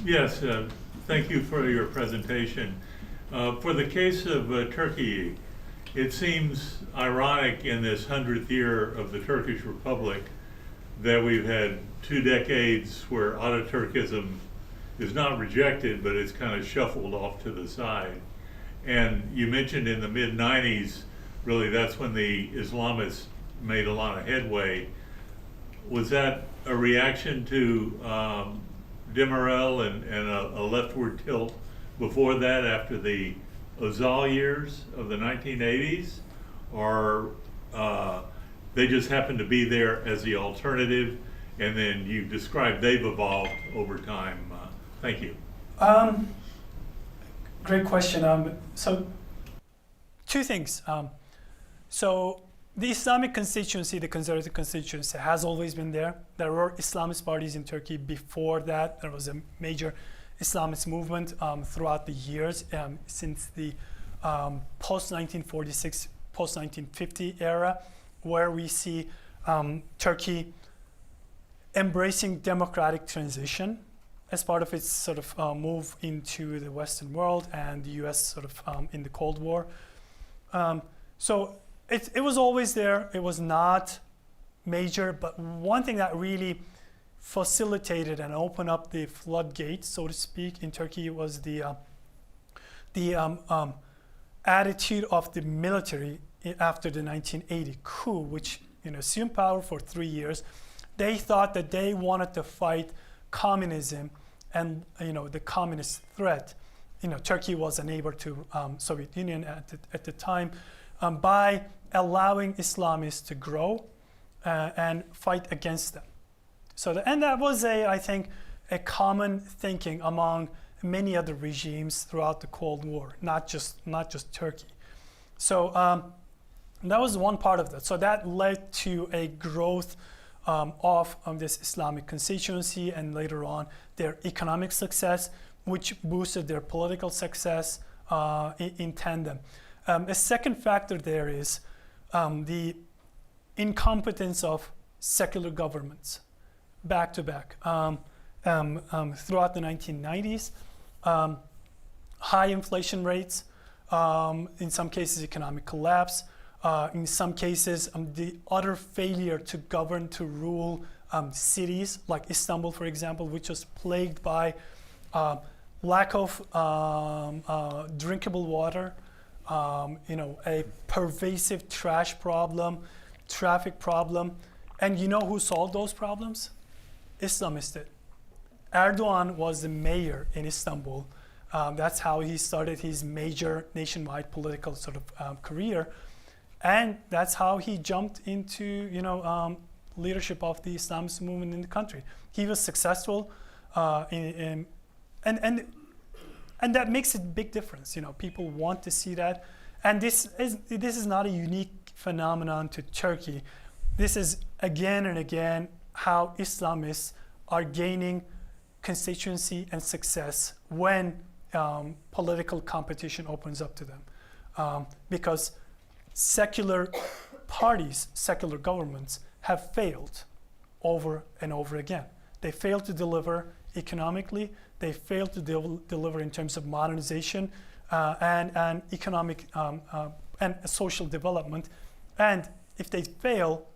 Yes, thank you for your presentation. For the case of Turkey, it seems ironic in this 100th year of the Turkish Republic that we've had 2 decades where Ataturkism is not rejected, but it's kind of shuffled off to the side. And you mentioned in the mid-90s, really that's when the Islamists made a lot of headway. Was that a reaction to Demirel and a leftward tilt before that after the Özal years of the 1980s, or they just happened to be there as the alternative, and then you described they've evolved over time? Thank you. Great question. So 2 things. So the Islamic constituency, the conservative constituency, has always been there. There were Islamist parties in Turkey before that. There was a major Islamist movement throughout the years since the post-1946, post-1950 era, where we see Turkey embracing democratic transition as part of its sort of move into the Western world, and the US sort of in the Cold War. So it was always there. It was not major, but one thing that really facilitated and opened up the floodgates, so to speak, in Turkey was the attitude of the military after the 1980 coup, which assumed power for 3 years. They thought that they wanted to fight communism and the communist threat. Turkey was a neighbor to Soviet Union at the time, by allowing Islamists to grow and fight against them. And that was I think a common thinking among many other regimes throughout the Cold War, not just Turkey. So that was one part of that. So that led to a growth of this Islamic constituency, and later on their economic success, which boosted their political success in tandem. A second factor there is the incompetence of secular governments back to back throughout the 1990s. High inflation rates, in some cases economic collapse, in some cases the utter failure to govern, to rule cities like Istanbul, for example, which was plagued by lack of drinkable water, a pervasive trash problem, traffic problem. And who solved those problems? Islamists did. Erdogan was the mayor in Istanbul. That's how he started his major nationwide political sort of career. And that's how he jumped into leadership of the Islamist movement in the country. He was successful, and that makes a big difference. People want to see that, and this is not a unique phenomenon to Turkey. This is again and again how Islamists are gaining constituency and success when political competition opens up to them, because secular parties, secular governments have failed over and over again. They failed to deliver economically. They failed to deliver in terms of modernization and economic and social development. And if they fail,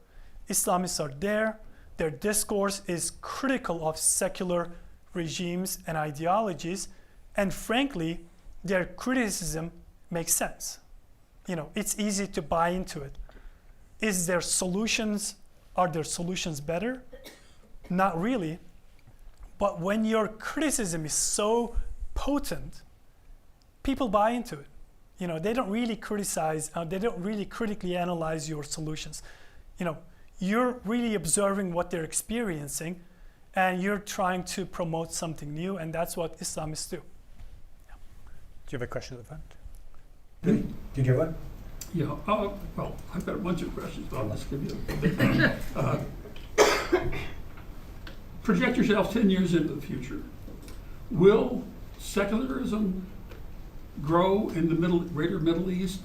Islamists are there. Their discourse is critical of secular regimes and ideologies. And frankly, their criticism makes sense. It's easy to buy into it. Are their solutions better? Not really. But when your criticism is so potent, people buy into it. They don't really criticize, they don't really critically analyze your solutions. You're really observing what they're experiencing, and you're trying to promote something new, and that's what Islamists do. Yeah. Do you have a question at the front? Did you have one? Yeah, well, I've got a bunch of questions, but I'll just give you a bit. Project yourself 10 years into the future. Will secularism grow in the greater Middle East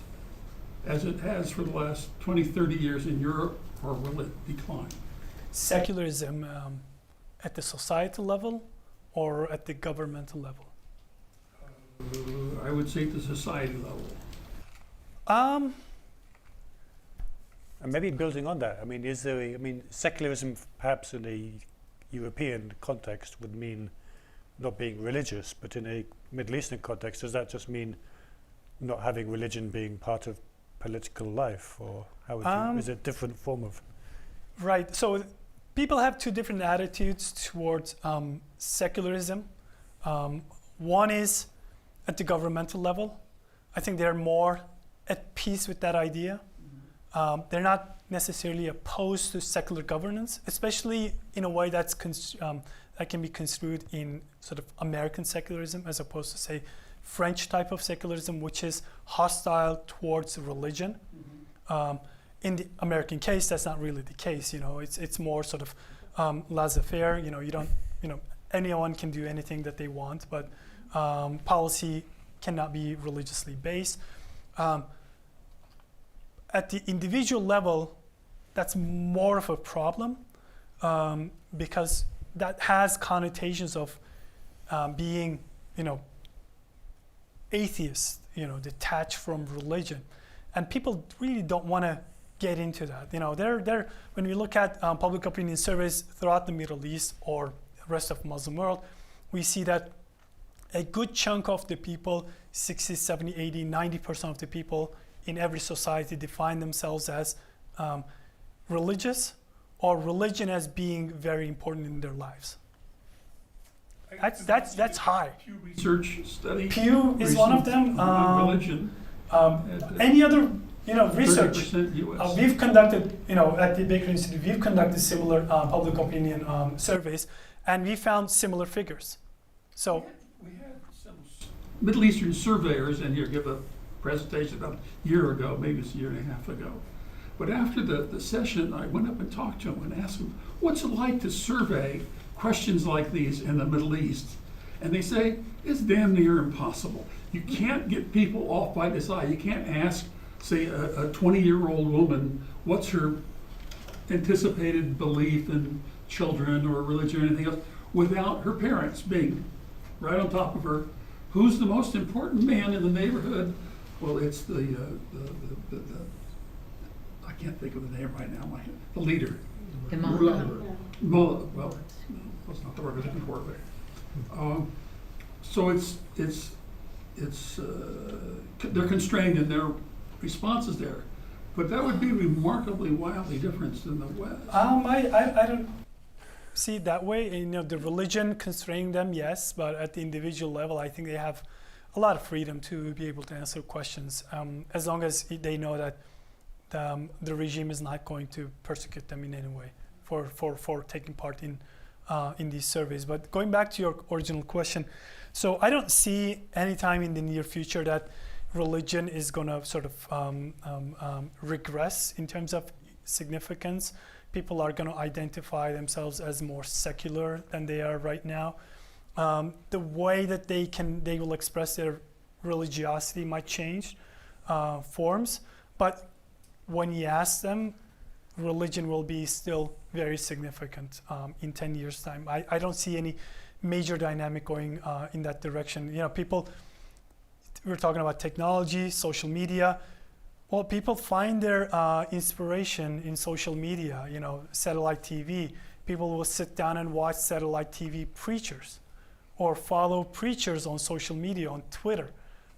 as it has for the last 20, 30 years in Europe, or will it decline? Secularism at the societal level or at the governmental level? I would say at the society level. And maybe building on that, secularism perhaps in a European context would mean not being religious, but in a Middle Eastern context, does that just mean not having religion being part of political life, or how would is it a different form of? Right. So people have two different attitudes towards secularism. One is at the governmental level. I think they're more at peace with that idea. They're not necessarily opposed to secular governance, especially in a way that can be construed in sort of American secularism, as opposed to, say, French type of secularism, which is hostile towards religion. In the American case, that's not really the case. It's more sort of laissez-faire. You don't, anyone can do anything that they want, but policy cannot be religiously based. At the individual level, that's more of a problem because that has connotations of being, atheist, detached from religion, and people really don't want to get into that. When we look at public opinion surveys throughout the Middle East or the rest of the Muslim world, we see that a good chunk of the people, 60, 70, 80, 90% of the people in every society define themselves as religious or religion as being very important in their lives. That's high. Pew Research study. Pew is one of them. Religion. Any other research? 30% US. We've conducted, at the Baker Institute, we've conducted similar public opinion surveys, and we found similar figures. So we had some Middle Eastern surveyors in here give a presentation about a year ago, maybe it's a year and a half ago. But after the session, I went up and talked to them and asked them, what's it like to survey questions like these in the Middle East? And they say, it's damn near impossible. You can't get people off by this eye. You can't ask, say, a 20-year-old woman, what's her anticipated belief in children or religion or anything else, without her parents being right on top of her. Who's the most important man in the neighborhood? Well, it's the I can't think of the name right now, the leader. Imam. Mullah, well, no, that's not the word we're looking for, but so it's they're constrained in their responses there, but that would be remarkably wildly different than the West. I don't see it that way. The religion constraining them, yes, but at the individual level, I think they have a lot of freedom to be able to answer questions, as long as they know that the regime is not going to persecute them in any way for taking part in these surveys. But going back to your original question, so I don't see any time in the near future that religion is going to sort of regress in terms of significance. People are going to identify themselves as more secular than they are right now. The way that they will express their religiosity might change forms, but when you ask them, religion will be still very significant in 10 years' time. I don't see any major dynamic going in that direction. People, we're talking about technology, social media. Well, people find their inspiration in social media, satellite TV. People will sit down and watch satellite TV preachers or follow preachers on social media, on Twitter,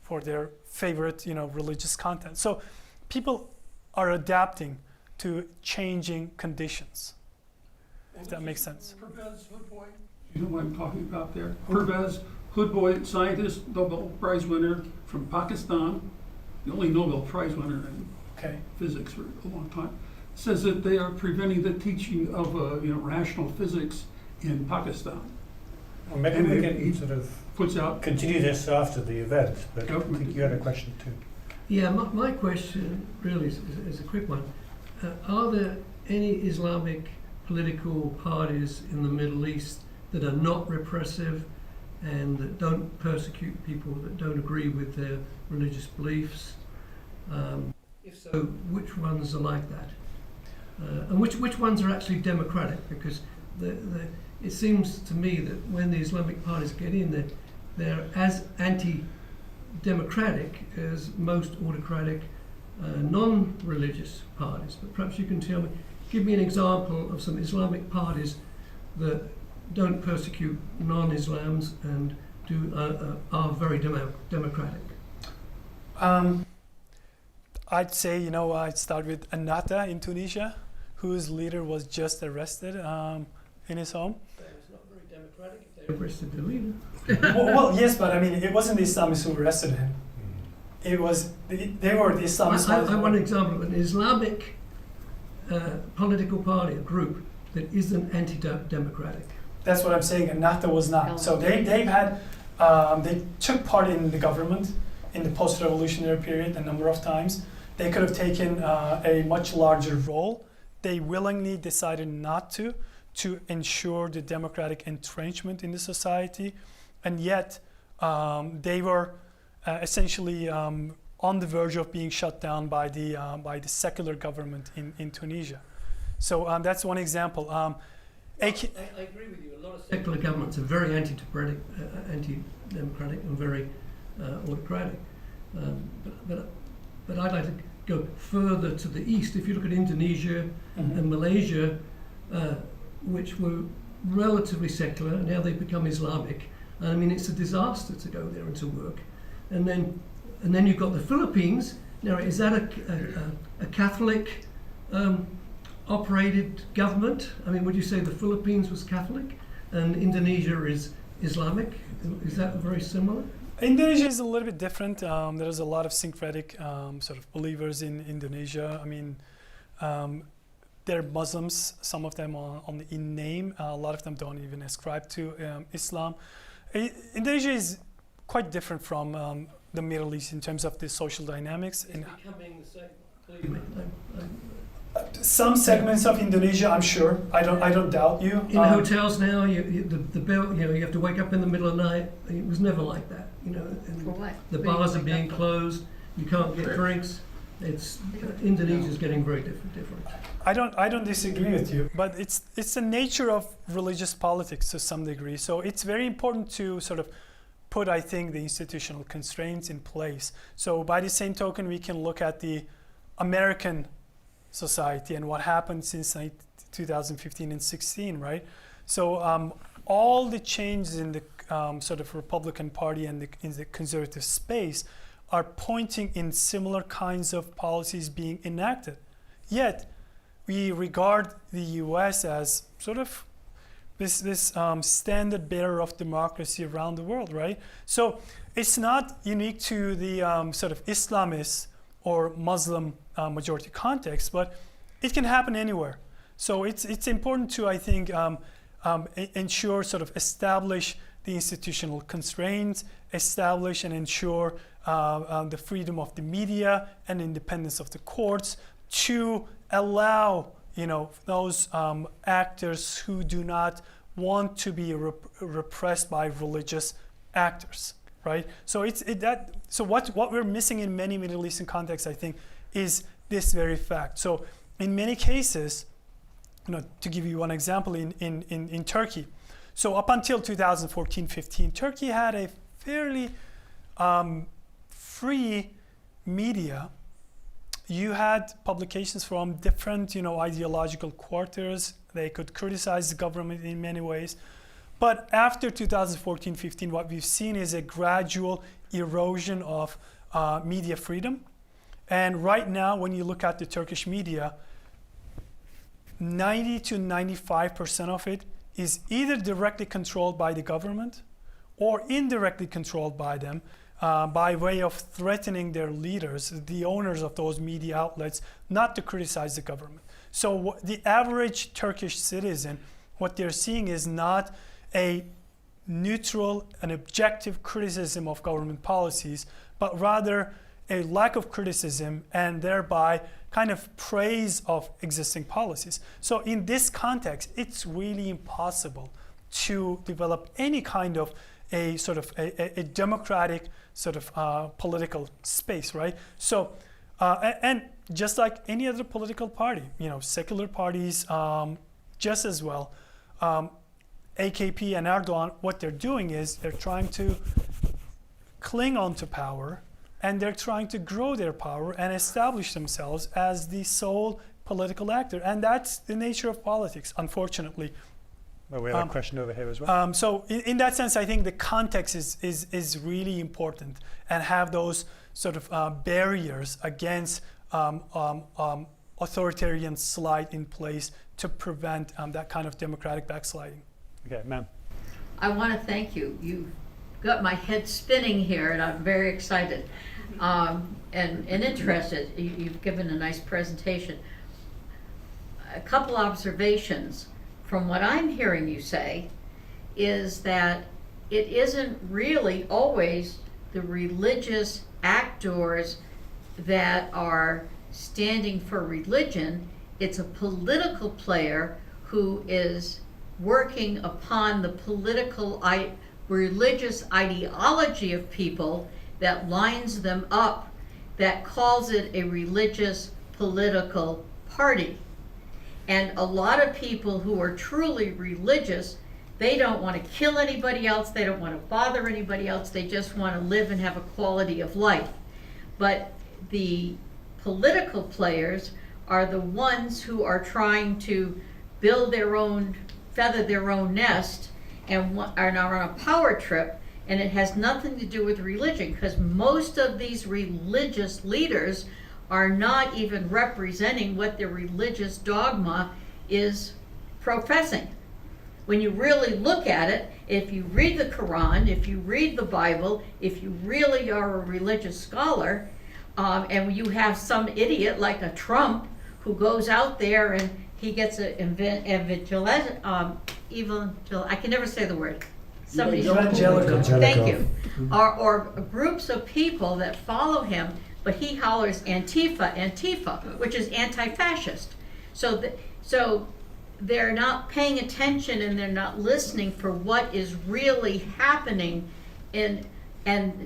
for their favorite, religious content. So people are adapting to changing conditions, if that makes sense. Pervez Hoodboy, you know what I'm talking about there? Pervez Hoodboy, scientist, Nobel Prize winner from Pakistan, the only Nobel Prize winner in physics for a long time, says that they are preventing the teaching of rational physics in Pakistan. Well, maybe And we he can sort of puts out continue this after the event, but I Government think you had a question too. Yeah, my question really is a quick one. Are there any Islamic political parties in the Middle East that are not repressive and that don't persecute people that don't agree with their religious beliefs? If so, which ones are like that? And which ones are actually democratic? Because it seems to me that when the Islamic parties get in, they're as anti-democratic as most autocratic non-religious parties. But perhaps you can give me an example of some Islamic parties that don't persecute non-Islams and are very democratic. I'd say, I'd start with Ennahda in Tunisia, whose leader was just arrested in his home. It's not very democratic if they arrested the leader. well, yes, but it wasn't the Islamists who arrested him. It was, they were the Islamists. I want an example of an Islamic political party, a group, that isn't anti-democratic. That's what I'm saying, Ennahda was not. So they've had, they took part in the government in the post-revolutionary period a number of times. They could have taken a much larger role. They willingly decided not to to ensure the democratic entrenchment in the society, and yet they were essentially on the verge of being shut down by the secular government in Tunisia. So that's one example. I agree with you. A lot of secular governments are very anti-democratic, and very autocratic. But I'd like to go further to the east. If you look at Indonesia and Malaysia, which were relatively secular, now they've become Islamic. I mean, it's a disaster to go there and to work. And then you've got the Philippines. Now, is that a Catholic operated government? I mean, would you say the Philippines was Catholic and Indonesia is Islamic? Is that very similar? Indonesia is a little bit different. There's a lot of syncretic sort of believers in Indonesia. I mean, they're Muslims, some of them in name. A lot of them don't even ascribe to Islam. Indonesia is quite different from the Middle East in terms of the social dynamics. It's becoming the same. Believe me. Some segments of Indonesia, I'm sure. I don't doubt you. In hotels now, the bell, you have to wake up in the middle of the night. It was never like that, And For what? the bars are being closed. You can't get drinks. It's Indonesia's getting very different. I don't disagree with you, but it's the nature of religious politics to some degree. So it's very important to sort of put, I think, the institutional constraints in place. So by the same token, we can look at the American society and what happened since 2015 and 16, right? So all the changes in the sort of Republican Party and in the conservative space are pointing in similar kinds of policies being enacted. Yet, we regard the US as sort of this standard bearer of democracy around the world, right? So it's not unique to the sort of Islamist or Muslim majority context, but it can happen anywhere. So it's important to, I think, ensure, sort of establish the institutional constraints, establish and ensure the freedom of the media and independence of the courts to allow, those actors who do not want to be repressed by religious actors, right? So So what we're missing in many Middle Eastern contexts, I think, is this very fact. So in many cases, to give you one example, in Turkey, so up until 2014-15, Turkey had a fairly free media. You had publications from different, ideological quarters. They could criticize the government in many ways. But after 2014-15, what we've seen is a gradual erosion of media freedom. And right now, when you look at the Turkish media, 90 to 95% of it is either directly controlled by the government or indirectly controlled by them by way of threatening their leaders, the owners of those media outlets, not to criticize the government. So the average Turkish citizen, what they're seeing is not a neutral and objective criticism of government policies, but rather a lack of criticism and thereby kind of praise of existing policies. So in this context, it's really impossible to develop any kind of a sort of a democratic sort of political space, right? So, and just like any other political party, secular parties just as well, AKP and Erdogan, what they're doing is they're trying to cling on to power, and they're trying to grow their power and establish themselves as the sole political actor. And that's the nature of politics, unfortunately. Well, we have a question over here as well. So in that sense, I think the context is really important, and have those sort of barriers against authoritarian slide in place to prevent that kind of democratic backsliding. Okay, ma'am. I want to thank you. You've got my head spinning here, and I'm very excited and interested. You've given a nice presentation. A couple observations from what I'm hearing you say is that it isn't really always the religious actors that are standing for religion. It's a political player who is working upon the religious ideology of people that lines them up, that calls it a religious political party. And a lot of people who are truly religious, they don't want to kill anybody else, they don't want to bother anybody else, they just want to live and have a quality of life. But the political players are the ones who are trying to build their own, feather their own nest, and are now on a power trip, and it has nothing to do with religion, because most of these religious leaders are not even representing what their religious dogma is professing. When you really look at it, if you read the Quran, if you read the Bible, if you really are a religious scholar, and you have some idiot like a Trump who goes out there and he gets I can never say the word. Evangelical. Thank you. Or groups of people that follow him, but he hollers Antifa, Antifa, which is anti-fascist. So they're not paying attention and they're not listening for what is really happening and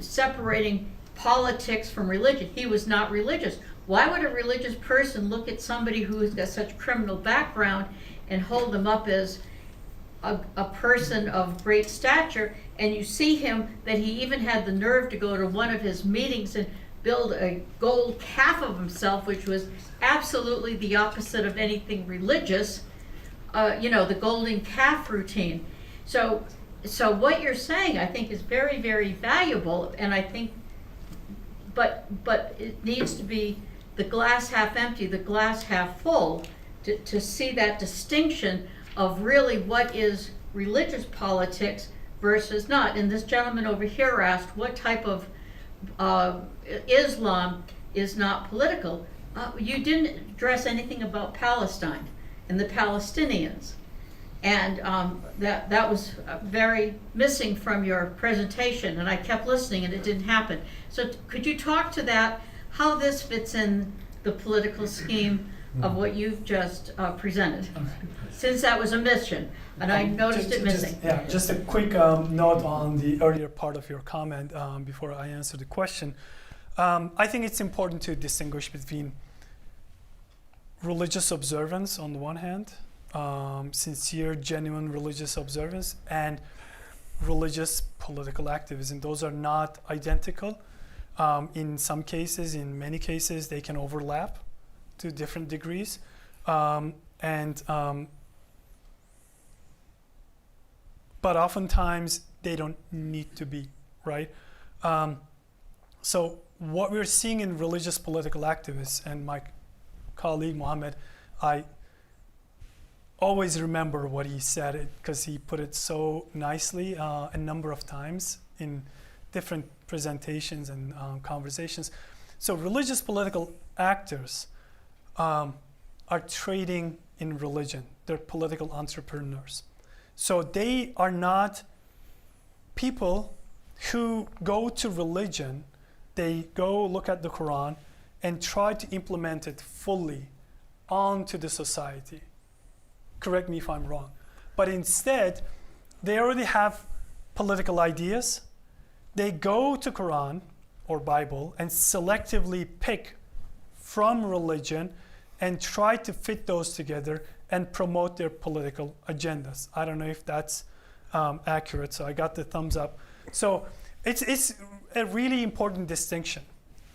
separating politics from religion. He was not religious. Why would a religious person look at somebody who's got such criminal background and hold them up as a person of great stature? And you see him that he even had the nerve to go to one of his meetings and build a gold calf of himself, which was absolutely the opposite of anything religious. The golden calf routine. So what you're saying, I think, is very, very valuable, and I think, but it needs to be the glass half empty, the glass half full, to see that distinction of really what is religious politics versus not. And this gentleman over here asked what type of Islam is not political. You didn't address anything about Palestine and the Palestinians. And that was very missing from your presentation, and I kept listening and it didn't happen. So could you talk to that, how this fits in the political scheme of what you've just presented? Since that was a mission, and I noticed it missing. Just a quick note on the earlier part of your comment before I answer the question. I think it's important to distinguish between religious observance on the one hand, sincere, genuine religious observance, and religious political activism. Those are not identical. In some cases, in many cases, they can overlap to different degrees. But oftentimes, they don't need to be, right? So what we're seeing in religious political activists, and my colleague Mohammed, I always remember what he said because he put it so nicely a number of times in different presentations and conversations. So religious political actors are trading in religion. They're political entrepreneurs. So they are not people who go to religion, they go look at the Quran and try to implement it fully onto the society. Correct me if I'm wrong. But instead, they already have political ideas. They go to Quran or Bible and selectively pick from religion and try to fit those together and promote their political agendas. I don't know if that's accurate, so I got the thumbs up. So it's a really important distinction,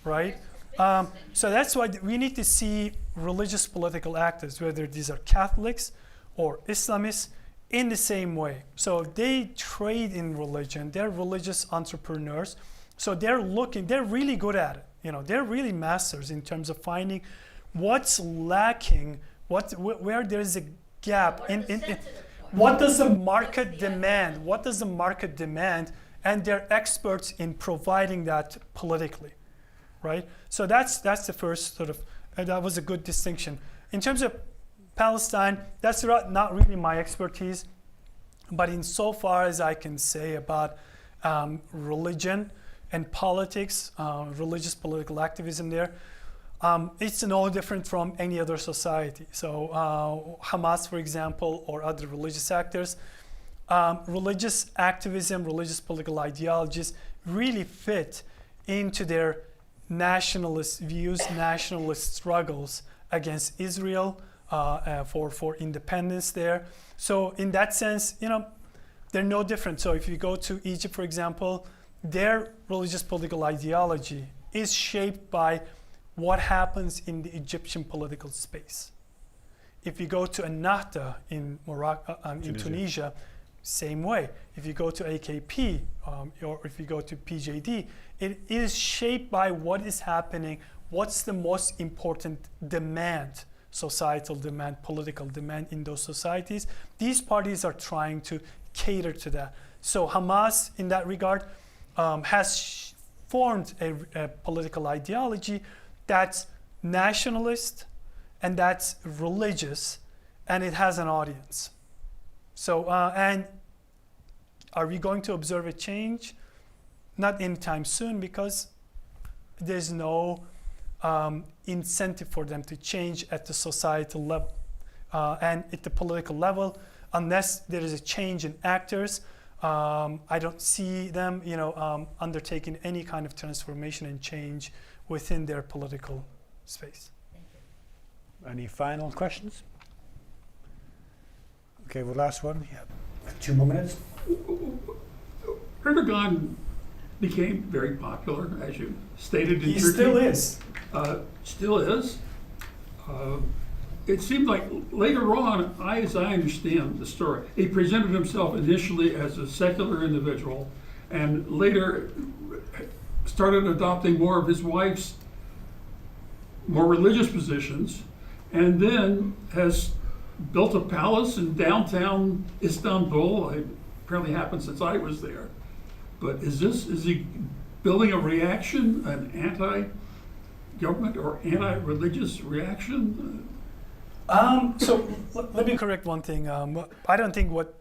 right? So that's why we need to see religious political actors, whether these are Catholics or Islamists, in the same way. So they trade in religion, they're religious entrepreneurs. So they're really good at it. They're really masters in terms of finding what's lacking, where there's a gap what does the market demand? What does the market demand? And they're experts in providing that politically, right? So that's the first sort of, that was a good distinction. In terms of Palestine, that's not really my expertise, but insofar as I can say about religion and politics, religious political activism there, it's no different from any other society. So Hamas, for example, or other religious actors, religious activism, religious political ideologies really fit into their nationalist views, nationalist struggles against Israel for independence there. So in that sense, they're no different. So if you go to Egypt, for example, their religious political ideology is shaped by what happens in the Egyptian political space. If you go to Ennahda in Morocco, in Tunisia, same way. If you go to AKP or if you go to PJD, it is shaped by what is happening, what's the most important demand, societal demand, political demand in those societies. These parties are trying to cater to that. So Hamas, in that regard, has formed a political ideology that's nationalist and that's religious, and it has an audience. So, and are we going to observe a change? Not anytime soon, because there's no incentive for them to change at the societal level. And at the political level, unless there is a change in actors, I don't see them, undertaking any kind of transformation and change within their political space. Any final questions? Okay, well, last one. Yeah. 2 more minutes. Erdogan became very popular, as you stated in Turkey. He still is. Still is. It seemed like later on, as I understand the story, he presented himself initially as a secular individual and later started adopting more of his wife's more religious positions, and then has built a palace in downtown Istanbul. It apparently happened since I was there. But is he building a reaction, an anti-government or anti-religious reaction? So let me correct one thing. I don't think what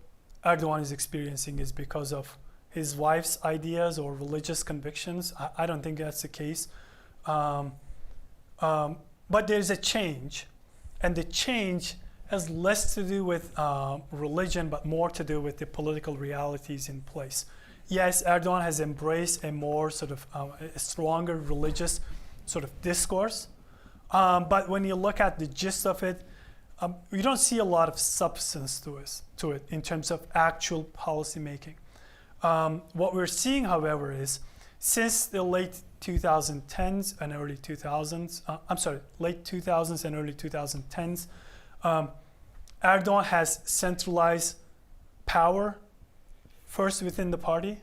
Erdogan is experiencing is because of his wife's ideas or religious convictions. I don't think that's the case. But there's a change, and the change has less to do with religion, but more to do with the political realities in place. Yes, Erdogan has embraced a more sort of a stronger religious sort of discourse, but when you look at the gist of it, we don't see a lot of substance to it in terms of actual policy making. What we're seeing, however, is since the late 2010s and early 2000s, late 2000s and early 2010s, Erdogan has centralized power, first within the party,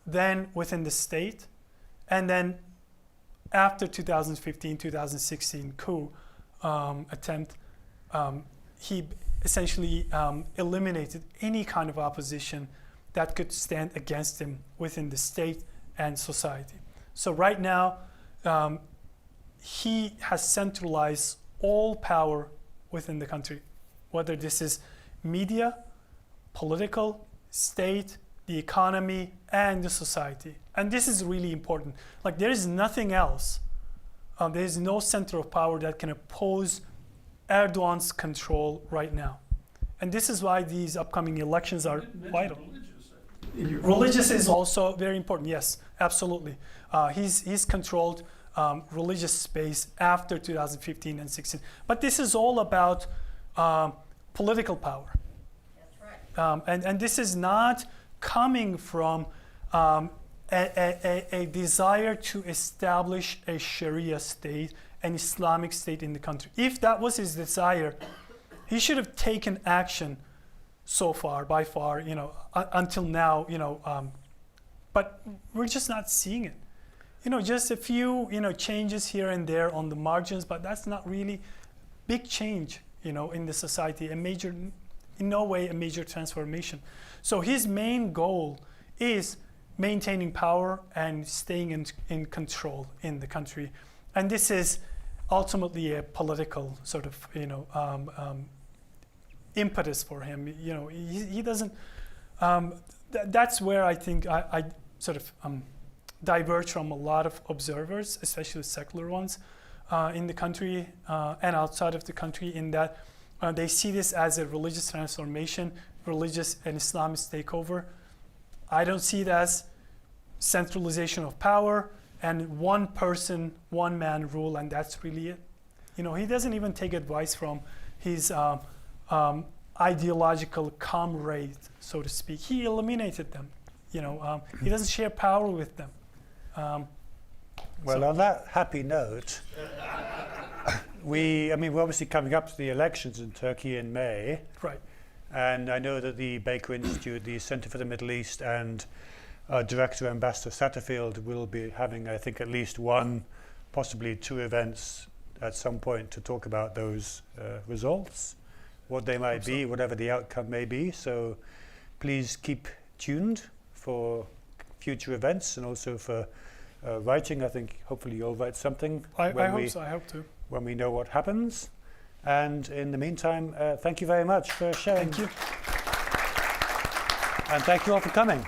then within the state, and then after 2015-2016 coup attempt, he essentially eliminated any kind of opposition that could stand against him within the state and society. So right now, he has centralized all power within the country, whether this is media, political, state, the economy, and the society. And this is really important. Like, there is nothing else. There is no center of power that can oppose Erdogan's control right now. And this is why these upcoming elections are vital. Religious is also very important. Yes, absolutely. He's controlled religious space after 2015 and 16. But this is all about political power. That's right. And this is not coming from a desire to establish a Sharia state, an Islamic state in the country. If that was his desire, he should have taken action so far, by far, until now, but we're just not seeing it. Just a few, changes here and there on the margins, but that's not really big change, in the society, in no way a major transformation. So his main goal is maintaining power and staying in control in the country. And this is ultimately a political sort of, impetus for him. He doesn't, that's where I think I sort of diverge from a lot of observers, especially secular ones. in the country and outside of the country, in that they see this as a religious transformation, religious and Islamist takeover. I don't see it as centralization of power and one person, one man rule, and that's really it. You know, he doesn't even take advice from his ideological comrade, so to speak. He eliminated them. You know, he doesn't share power with them. Well, on that happy note, we're obviously coming up to the elections in Turkey in May. Right. And I know that the Baker Institute, the Center for the Middle East, and Director Ambassador Satterfield will be having, I think, at least one, possibly two events at some point to talk about those results, what they might be, whatever the outcome may be. So please keep tuned for future events and also for writing. I think hopefully you'll write something. I hope so. I hope to. When we know what happens. And in the meantime, thank you very much for sharing. Thank you. And thank you all for coming.